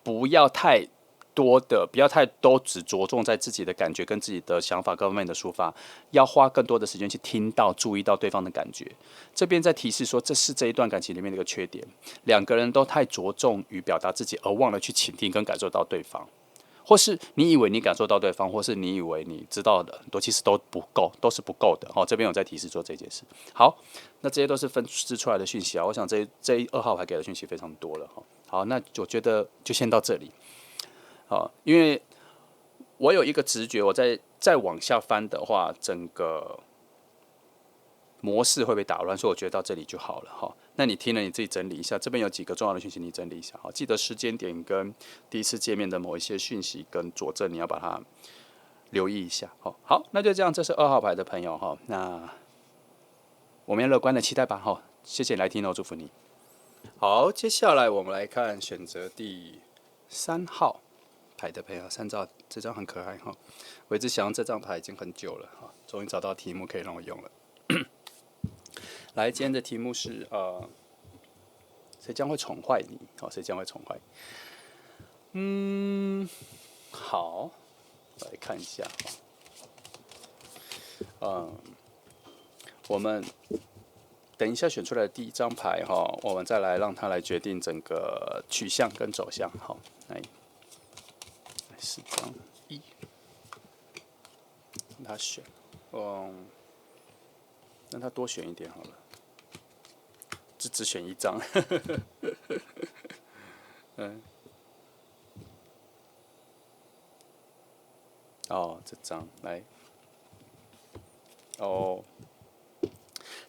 不要太多的，不要太都只着重在自己的感觉跟自己的想法各方面的抒发，要花更多的时间去听到、注意到对方的感觉。这边在提示说，这是这一段感情里面的一个缺点，两个人都太着重于表达自己，而忘了去倾听跟感受到对方。或是你以为你感受到对方，或是你以为你知道的很多，其实都不够，都是不够的。这边有在提示做这件事。好，那这些都是分支出来的讯息啊。我想这2号牌给的讯息非常多了。好，那我觉得就先到这里。因为我有一个直觉，我再往下翻的话，整个模式会被打乱，所以我觉得到这里就好了。那你听了你自己整理一下，这边有几个重要的讯息，你整理一下。记得时间点跟第一次见面的某一些讯息跟佐证，你要把它留意一下。好，那就这样，这是2号牌的朋友。那我们要乐观的期待吧。谢谢你来听，祝福你。好，接下来我们来看选择第3号牌的朋友，3张这张很可爱。我一直想用这张牌已经很久了，终于找到题目可以让我用了。来，今天的题目是谁将会宠坏你？谁将会宠坏？好，来看一下。我们等一下选出来的第1张牌我们再来让它来决定整个取向跟走向。来4张1，让他选，让他多选一点好了，只选1张。这张来，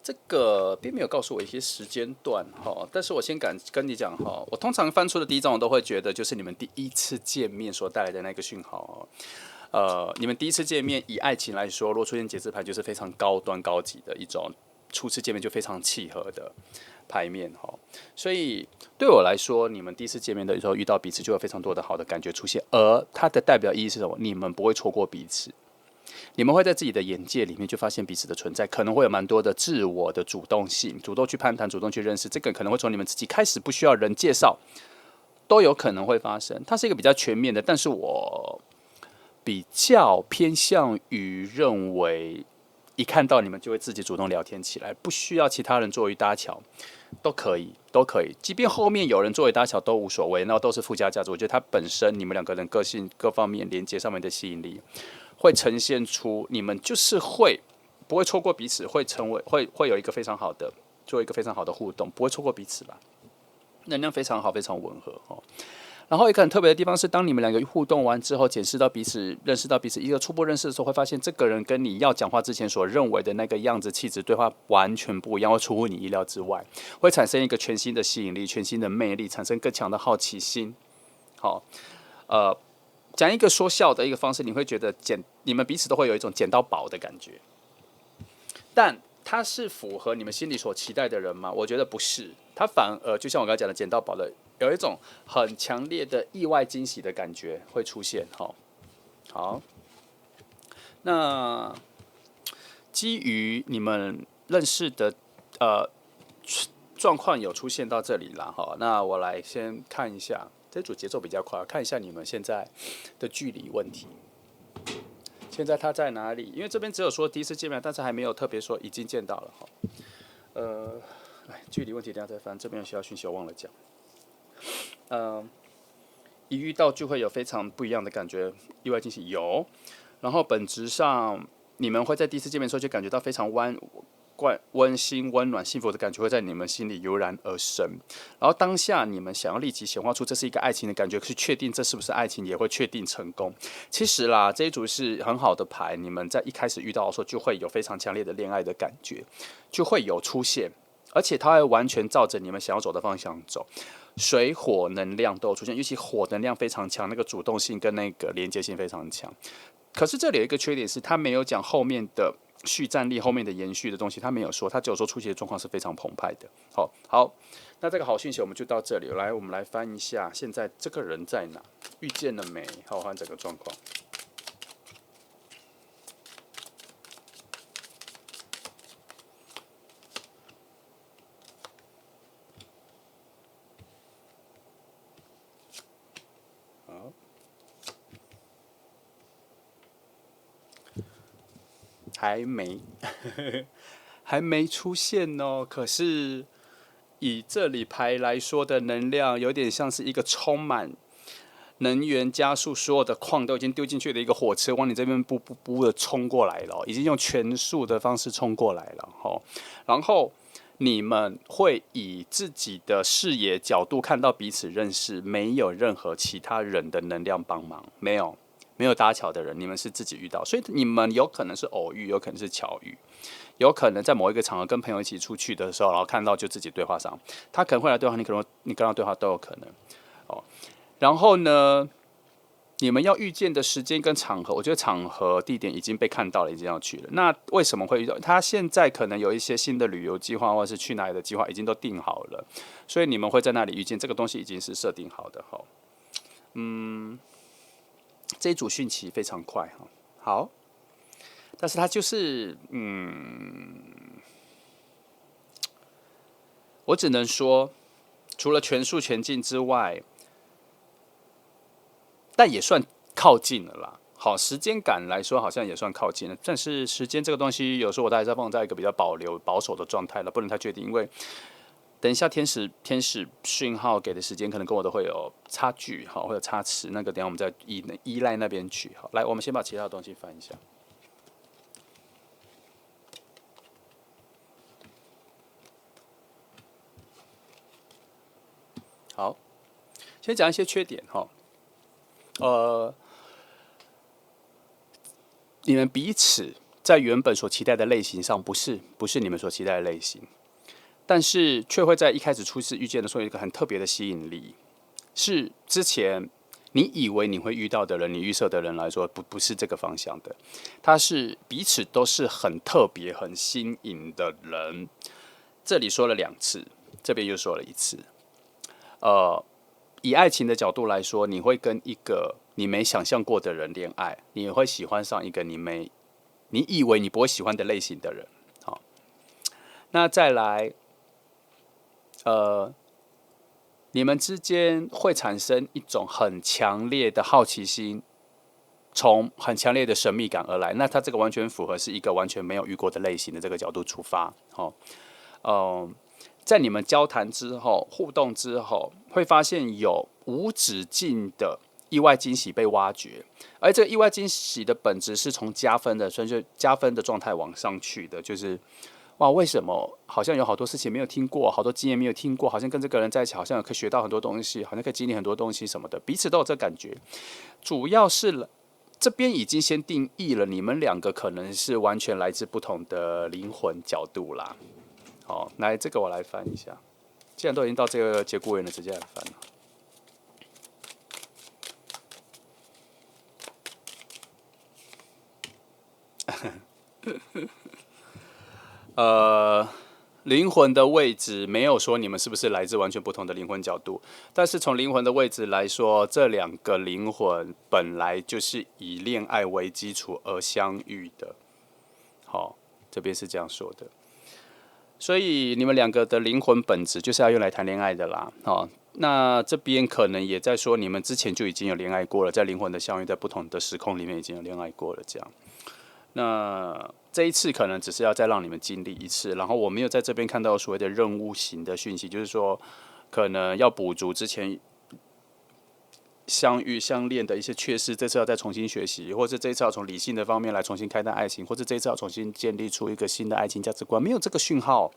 这个并没有告诉我一些时间段但是我先敢跟你讲我通常翻出的第1张，我都会觉得就是你们第1次见面所带来的那个讯号你们第1次见面，以爱情来说，如果出现节制牌，就是非常高端高级的一种初次见面就非常契合的牌面所以对我来说，你们第1次见面的时候遇到彼此，就有非常多的好的感觉出现，而它的代表意义是什么？你们不会错过彼此。你们会在自己的眼界里面就发现彼此的存在，可能会有蛮多的自我的主动性，主动去攀谈，主动去认识，这个可能会从你们自己开始，不需要人介绍，都有可能会发生。它是一个比较全面的，但是我比较偏向于认为，一看到你们就会自己主动聊天起来，不需要其他人作为搭桥，都可以，都可以。即便后面有人作为搭桥都无所谓，那都是附加价值。我觉得它本身你们两个人个性各方面连接上面的吸引力，会呈现出你们就是不会错过彼此，会有一个非常好的做一个非常好的互动，不会错过彼此吧？能量非常好，非常吻合然后一个很特别的地方是，当你们两个互动完之后，检视到彼此、认识到彼此一个初步认识的时候，会发现这个人跟你要讲话之前所认为的那个样子、气质、对话完全不一样，会出乎你意料之外，会产生一个全新的吸引力、全新的魅力，产生更强的好奇心。讲一个说笑的一个方式，你会觉得你们彼此都会有一种捡到宝的感觉，但他是符合你们心里所期待的人吗？我觉得不是，他反而就像我刚才讲的，捡到宝的有一种很强烈的意外惊喜的感觉会出现。好，那基于你们认识的状况有出现到这里了那我来先看一下，这组节奏比较快，看一下你们现在的距离问题。现在他在哪里？因为这边只有说第1次见面，但是还没有特别说已经见到了距离问题等一下再翻，这边有需要讯息我忘了讲。一遇到就会有非常不一样的感觉，意外惊喜有，然后本质上你们会在第1次见面的时候就感觉到非常温馨、温暖、幸福的感觉会在你们心里油然而生，然后当下你们想要立即显化出这是一个爱情的感觉，去确定这是不是爱情，也会确定成功。其实啦，这一组是很好的牌，你们在一开始遇到的时候就会有非常强烈的恋爱的感觉，就会有出现，而且它会完全照着你们想要走的方向走。水火能量都有出现，尤其火能量非常强，那个主动性跟那个连接性非常强。可是这里有一个缺点是，他没有讲后面的续战力，后面的延续的东西，他没有说，他只有说出席的状况是非常澎湃的。好，那这个好讯息我们就到这里。来，我们来翻一下，现在这个人在哪？遇见了没？好，换整个状况。好，还没还没出现哦。可是以这里牌来说的能量，有点像是一个充满能源加速，所有的矿都已经丢进去的一个火车，往你这边不的冲过来了，已经用全速的方式冲过来了。然后你们会以自己的视野角度看到彼此认识，没有任何其他人的能量帮忙，没有搭桥的人，你们是自己遇到，所以你们有可能是偶遇，有可能是巧遇，有可能在某一个场合跟朋友一起出去的时候，然后看到就自己对话上，他可能会来对话，你跟他对话都有可能。然后呢，你们要遇见的时间跟场合，我觉得场合地点已经被看到了，已经要去了。那为什么会遇到？他现在可能有一些新的旅游计划，或者是去哪里的计划，已经都定好了，所以你们会在那里遇见。这个东西已经是设定好的。这一组讯息非常快哈。好，但是它就是我只能说，除了全速前进之外，但也算靠近了啦。好，时间感来说好像也算靠近了，但是时间这个东西，有时候我还是要放在一个比较保守的状态了，不能太确定，因为等一下天使讯号给的时间可能跟我的会有差距，好，会有差池，那个等一下我们再依赖那边去。好，来，我们先把其他的东西翻一下。好，先讲一些缺点哈。你们彼此在原本所期待的类型上不是你们所期待的类型，但是却会在一开始初次遇见的时候有一个很特别的吸引力，是之前你以为你会遇到的人，你预设的人来说不是这个方向的，他是彼此都是很特别、很新颖的人。这里说了2次，这边又说了1次。以爱情的角度来说，你会跟一个你没想象过的人恋爱，你会喜欢上一个你以为你不会喜欢的类型的人。好，那再来，你们之间会产生一种很强烈的好奇心，从很强烈的神秘感而来。那它这个完全符合是一个完全没有遇过的类型的这个角度出发。在你们交谈之后、互动之后，会发现有无止境的意外惊喜被挖掘，而这个意外惊喜的本质是从加分的，所以就加分的状态往上去的，就是哇，为什么好像有好多事情没有听过，好多经验没有听过，好像跟这个人在一起，好像可以学到很多东西，好像可以经历很多东西什么的，彼此都有这感觉。主要是这边已经先定义了，你们2个可能是完全来自不同的灵魂角度啦。好，来这个我来翻一下。既然都已经到这个节骨眼了，直接来翻了。灵魂的位置没有说你们是不是来自完全不同的灵魂角度，但是从灵魂的位置来说，这2个灵魂本来就是以恋爱为基础而相遇的。好，这边是这样说的。所以你们2个的灵魂本质就是要用来谈恋爱的啦。那这边可能也在说你们之前就已经有恋爱过了，在灵魂的相遇，在不同的时空里面已经有恋爱过了这样。那这一次可能只是要再让你们经历一次，然后我没有在这边看到所谓的任务型的讯息，就是说可能要补足之前相遇相恋的一些缺失，这次要再重新学习，或者这一次要从理性的方面来重新开展爱情，或者这一次要重新建立出一个新的爱情价值观，没有这个讯号。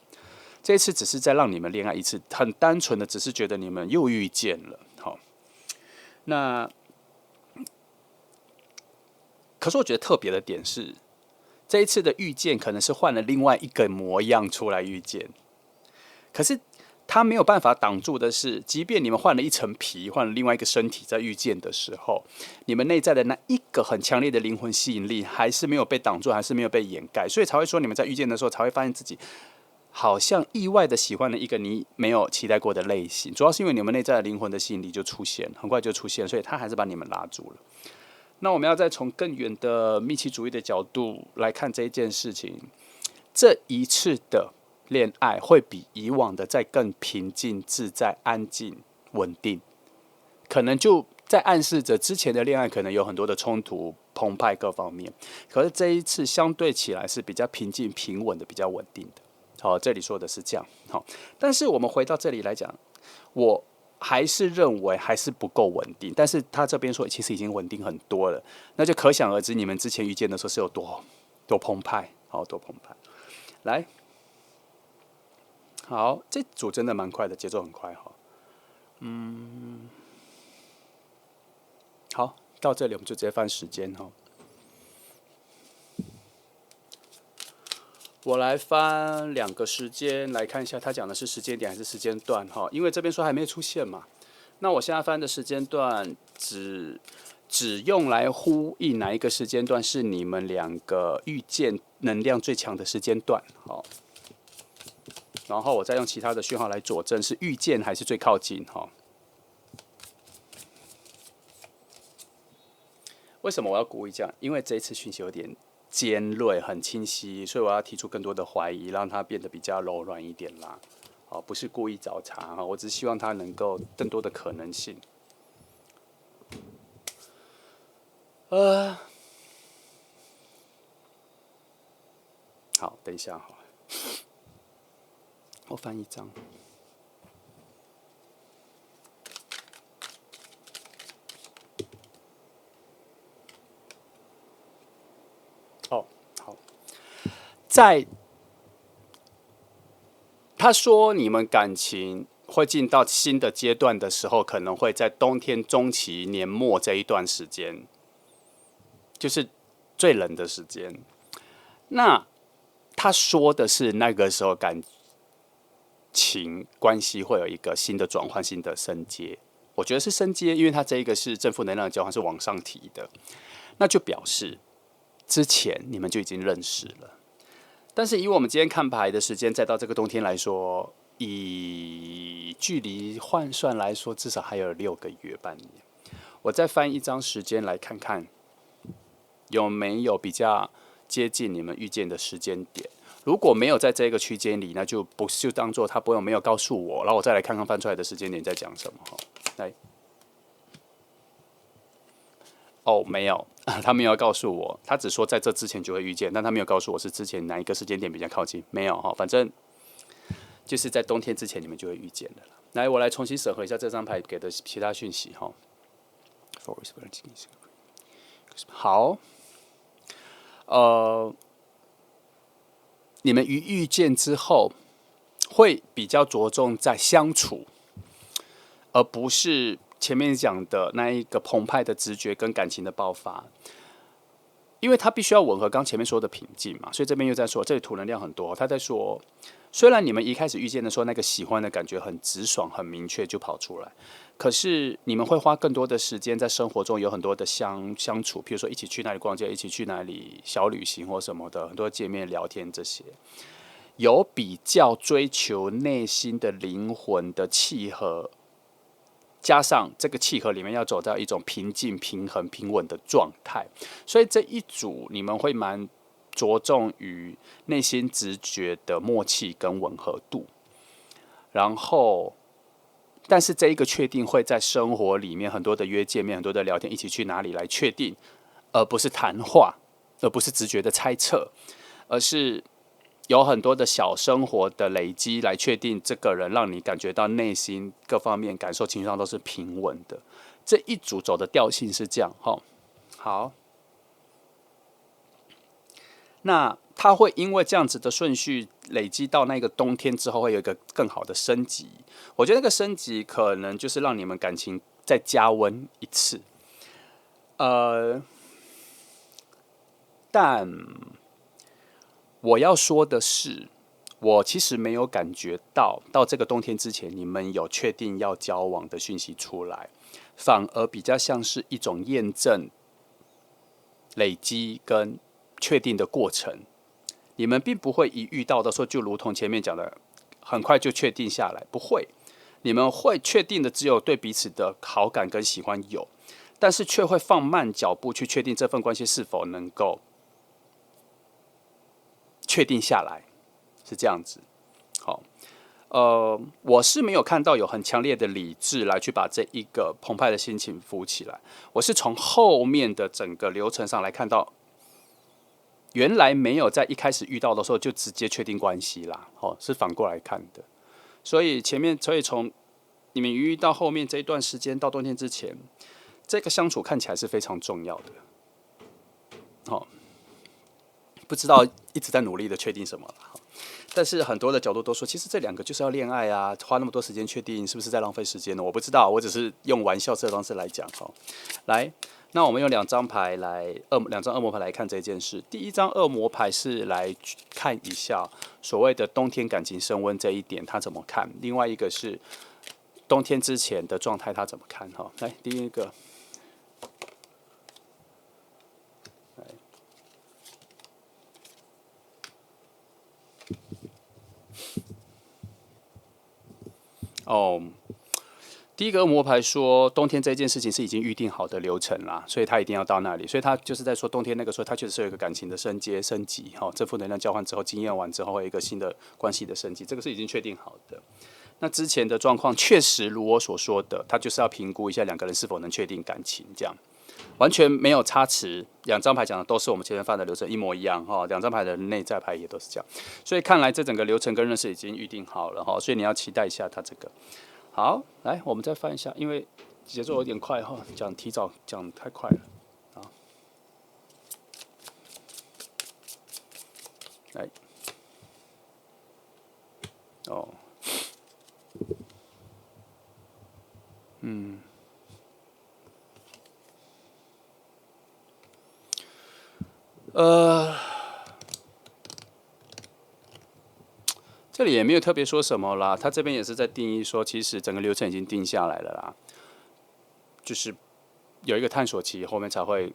这一次只是在让你们恋爱一次，很单纯的只是觉得你们又遇见了。好，那可是我觉得特别的点是，这一次的遇见可能是换了另外一个模样出来遇见，可是他没有办法挡住的是，即便你们换了一层皮，换了另外一个身体，在遇见的时候，你们内在的那一个很强烈的灵魂吸引力还是没有被挡住，还是没有被掩盖，所以才会说你们在遇见的时候才会发现自己好像意外的喜欢了一个你没有期待过的类型，主要是因为你们内在的灵魂的吸引力就出现，很快就出现，所以他还是把你们拉住了。那我们要再从更远的密契主义的角度来看这一件事情，这一次的恋爱会比以往的再更平静、自在、安静、稳定，可能就在暗示着之前的恋爱可能有很多的冲突、澎湃各方面，可是这一次相对起来是比较平静、平稳的，比较稳定的。好，这里说的是这样。好，但是我们回到这里来讲，我还是认为还是不够稳定。但是他这边说其实已经稳定很多了，那就可想而知你们之前遇见的时候是有多澎湃，好，多澎湃。来，好，这组真的蛮快的，节奏很快哈。好，到这里我们就直接翻时间哈。我来翻2个时间来看一下，他讲的是时间点还是时间段哈？因为这边说还没出现嘛。那我现在翻的时间段只用来呼应哪一个时间段是你们2个遇见能量最强的时间段，好。然后我再用其他的讯号来佐证是遇见还是最靠近哈。为什么我要故意这样？因为这一次讯息有点尖锐，很清晰，所以我要提出更多的怀疑，让它变得比较柔软一点啦。哦，不是故意找茬，我只是希望它能够更多的可能性。好，等一下哈，我翻一张。哦，好，在他说你们感情会进到新的阶段的时候，可能会在冬天中期、年末这一段时间，就是最冷的时间。那他说的是那个时候感情关系会有一个新的转换、新的升阶。我觉得是升阶，因为它这一个是正负能量的交换，是往上提的，那就表示之前你们就已经认识了。但是以我们今天看牌的时间，再到这个冬天来说，以距离换算来说，至少还有6个月、半年。我再翻一张时间来看看，有没有比较接近你们遇见的时间点。如果没有在这个区间里，那就当做他没有告诉我，然后我再来看看翻出来的时间点在讲什么。来，哦，没有，他没有告诉我，他只说在这之前就会遇见，但他没有告诉我是之前哪一个时间点比较靠近，没有哈，反正就是在冬天之前你们就会遇见的了。来，我来重新审核一下这张牌给的其他讯息哈。好，你们遇见之后，会比较着重在相处，而不是前面讲的那一个澎湃的直觉跟感情的爆发。因为它必须要吻合刚前面说的平静嘛，所以这边又在说，这里土能量很多。他在说，虽然你们一开始遇见的时候，那个喜欢的感觉很直爽、很明确就跑出来，可是你们会花更多的时间在生活中有很多的相处，比如说一起去哪里逛街，一起去哪里小旅行或什么的，很多见面聊天这些，有比较追求内心的灵魂的契合。加上这个契合里面要走到一种平静、平衡、平稳的状态，所以这一组你们会蛮着重于内心直觉的默契跟吻合度。然后，但是这一个确定会在生活里面很多的约见面、很多的聊天，一起去哪里来确定，而不是谈话，而不是直觉的猜测，而是有很多的小生活的累积来确定这个人，让你感觉到内心各方面感受、情绪上都是平稳的。这一组走的调性是这样哈。好，那他会因为这样子的顺序累积到那个冬天之后，会有一个更好的升级。我觉得那个升级可能就是让你们感情再加温一次。但我要说的是，我其实没有感觉到这个冬天之前，你们有确定要交往的讯息出来，反而比较像是一种验证、累积跟确定的过程。你们并不会一遇到的时候，就如同前面讲的，很快就确定下来，不会。你们会确定的只有对彼此的好感跟喜欢有，但是却会放慢脚步去确定这份关系是否能够确定下来，是这样子。好，我是没有看到有很强烈的理智来去把这一个澎湃的心情扶起来。我是从后面的整个流程上来看到，原来没有在一开始遇到的时候就直接确定关系啦，是反过来看的。所以从你们遇到后面这一段时间到冬天之前，这个相处看起来是非常重要的。不知道一直在努力的确定什么了。但是很多的角度都说，其实这两个就是要恋爱啊，花那么多时间确定，是不是在浪费时间呢？我不知道，我只是用玩笑的方式来讲哈。来，那我们用两张恶魔牌来看这件事。第一张恶魔牌是来看一下所谓的冬天感情升温这一点他怎么看，另外一个是冬天之前的状态他怎么看哈。来，第一个。哦，第一个恶魔牌说，冬天这件事情是已经预定好的流程啦，所以他一定要到那里，所以他就是在说冬天那个时候，他确实是有一个感情的升级，正负能量交换之后，经验完之后，会有一个新的关系的升级，这个是已经确定好的。那之前的状况确实如我所说的，他就是要评估一下两个人是否能确定感情，这样完全没有差池。两张牌讲的都是我们前面发的流程一模一样哈，两张牌的内在牌也都是这样，所以看来这整个流程跟认识已经预定好了哈，所以你要期待一下他这个。好，来我们再翻一下，因为节奏有点快哈，提早讲太快了啊。来，哦，这里也没有特别说什么啦，他这边也是在定义说，其实整个流程已经定下来了啦，就是有一个探索期，后面才会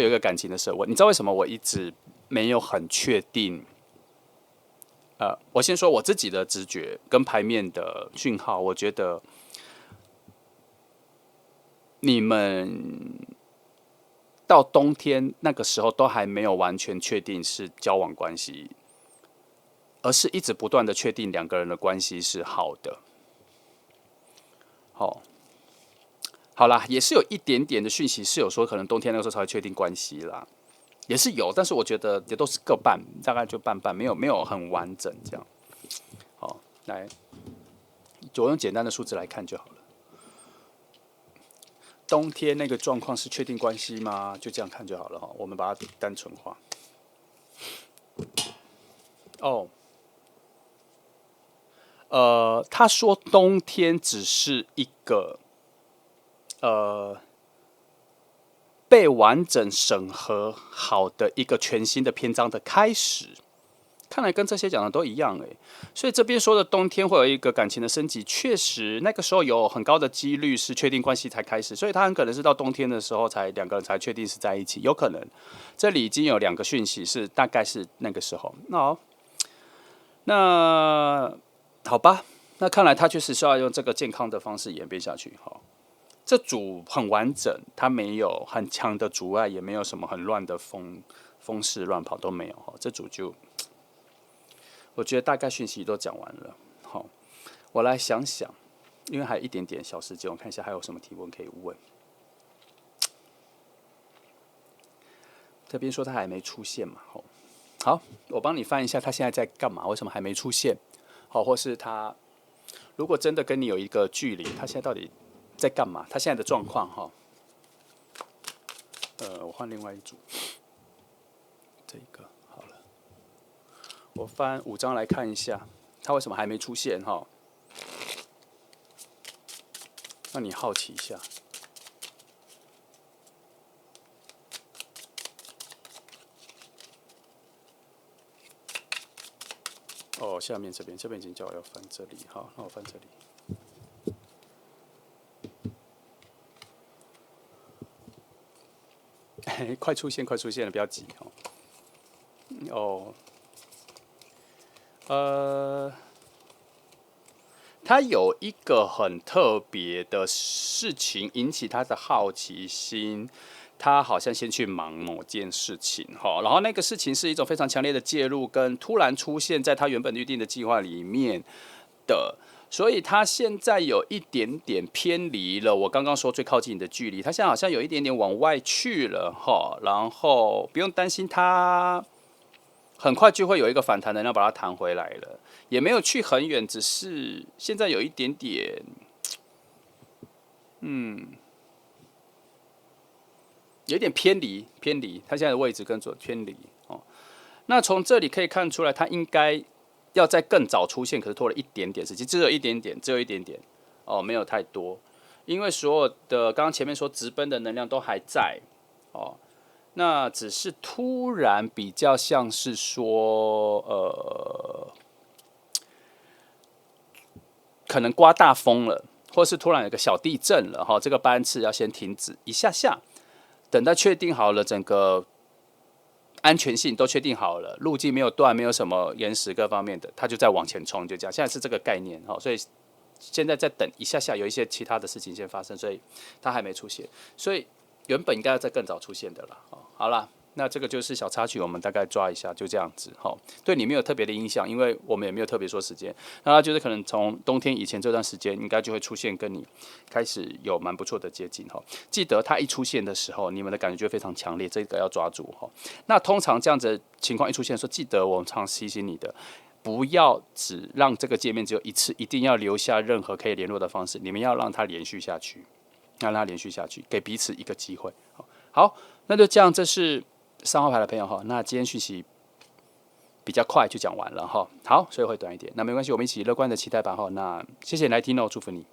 有一个感情的升温。你知道为什么我一直没有很确定？我先说我自己的直觉跟牌面的讯号，我觉得你们到冬天那个时候都还没有完全确定是交往关系，而是一直不断的确定两个人的关系是好的。好啦，也是有一点点的讯息是有说可能冬天那个时候才会确定关系啦，也是有，但是我觉得也都是各半，大概就半半，没有很完整这样。好，来，我用简单的数字来看就好了。冬天那个状况是确定关系吗？就这样看就好了哈。我们把它单纯化。哦，他说冬天只是一个被完整审核好的一个全新的篇章的开始。看来跟这些讲的都一样诶，所以这边说的冬天会有一个感情的升级，确实那个时候有很高的几率是确定关系才开始，所以他很可能是到冬天的时候才两个人才确定是在一起，有可能这里已经有两个讯息是大概是那个时候。那好吧，那看来他确实是要用这个健康的方式演变下去。好，这组很完整，它没有很强的阻碍，也没有什么很乱的风势乱跑都没有。这组就。我觉得大概讯息都讲完了，好，我来想想，因为还有一点点小时间，我看一下还有什么提问可以问。这边说他还没出现嘛，好，我帮你翻一下，他现在在干嘛？为什么还没出现？好，或是他如果真的跟你有一个距离，他现在到底在干嘛？他现在的状况哈，我换另外一组，这个。我翻5张来看一下，他为什么还没出现哈？让你好奇一下。哦，下面这边已经叫我要翻这里，好，那我翻这里。快出现了，不要急哦。他有一个很特别的事情引起他的好奇心，他好像先去忙某件事情哈，然后那个事情是一种非常强烈的介入，跟突然出现在他原本预定的计划里面的，所以他现在有一点点偏离了我刚刚说最靠近你的距离，他现在好像有一点点往外去了哈，然后不用担心他很快就会有一个反弹能量把它弹回来了，也没有去很远，只是现在有一点点，有一点偏离，它现在的位置跟左偏离哦。那从这里可以看出来，它应该要在更早出现，可是拖了一点点时间，只有一点点哦，没有太多。因为所有的刚刚前面说直奔的能量都还在哦，那只是突然比较像是说可能刮大风了，或是突然有个小地震了哈，这个班次要先停止一下下。等到确定好了，整个安全性都确定好了，路径没有断，没有什么岩石各方面的，它就再往前冲，就这样。现在是这个概念哈，所以现在再等一下下，有一些其他的事情先发生，所以它还没出现，所以原本应该要再更早出现的了。好了。那这个就是小插曲，我们大概抓一下，就这样子。好，对你没有特别的影响，因为我们也没有特别说时间。那它就是可能从冬天以前这段时间，应该就会出现跟你开始有蛮不错的接近哈。记得它一出现的时候，你们的感觉就会非常强烈，这个要抓住哈。那通常这样子的情况一出现的时候，记得我常提醒你的，不要只让这个界面只有一次，一定要留下任何可以联络的方式，你们要让它连续下去，让它连续下去，给彼此一个机会。好，那就这样，这是3号牌的朋友哈，那今天讯息比较快就讲完了哈。好，所以会短一点，那没关系，我们一起乐观的期待吧哈。那谢谢你来听哦，祝福你。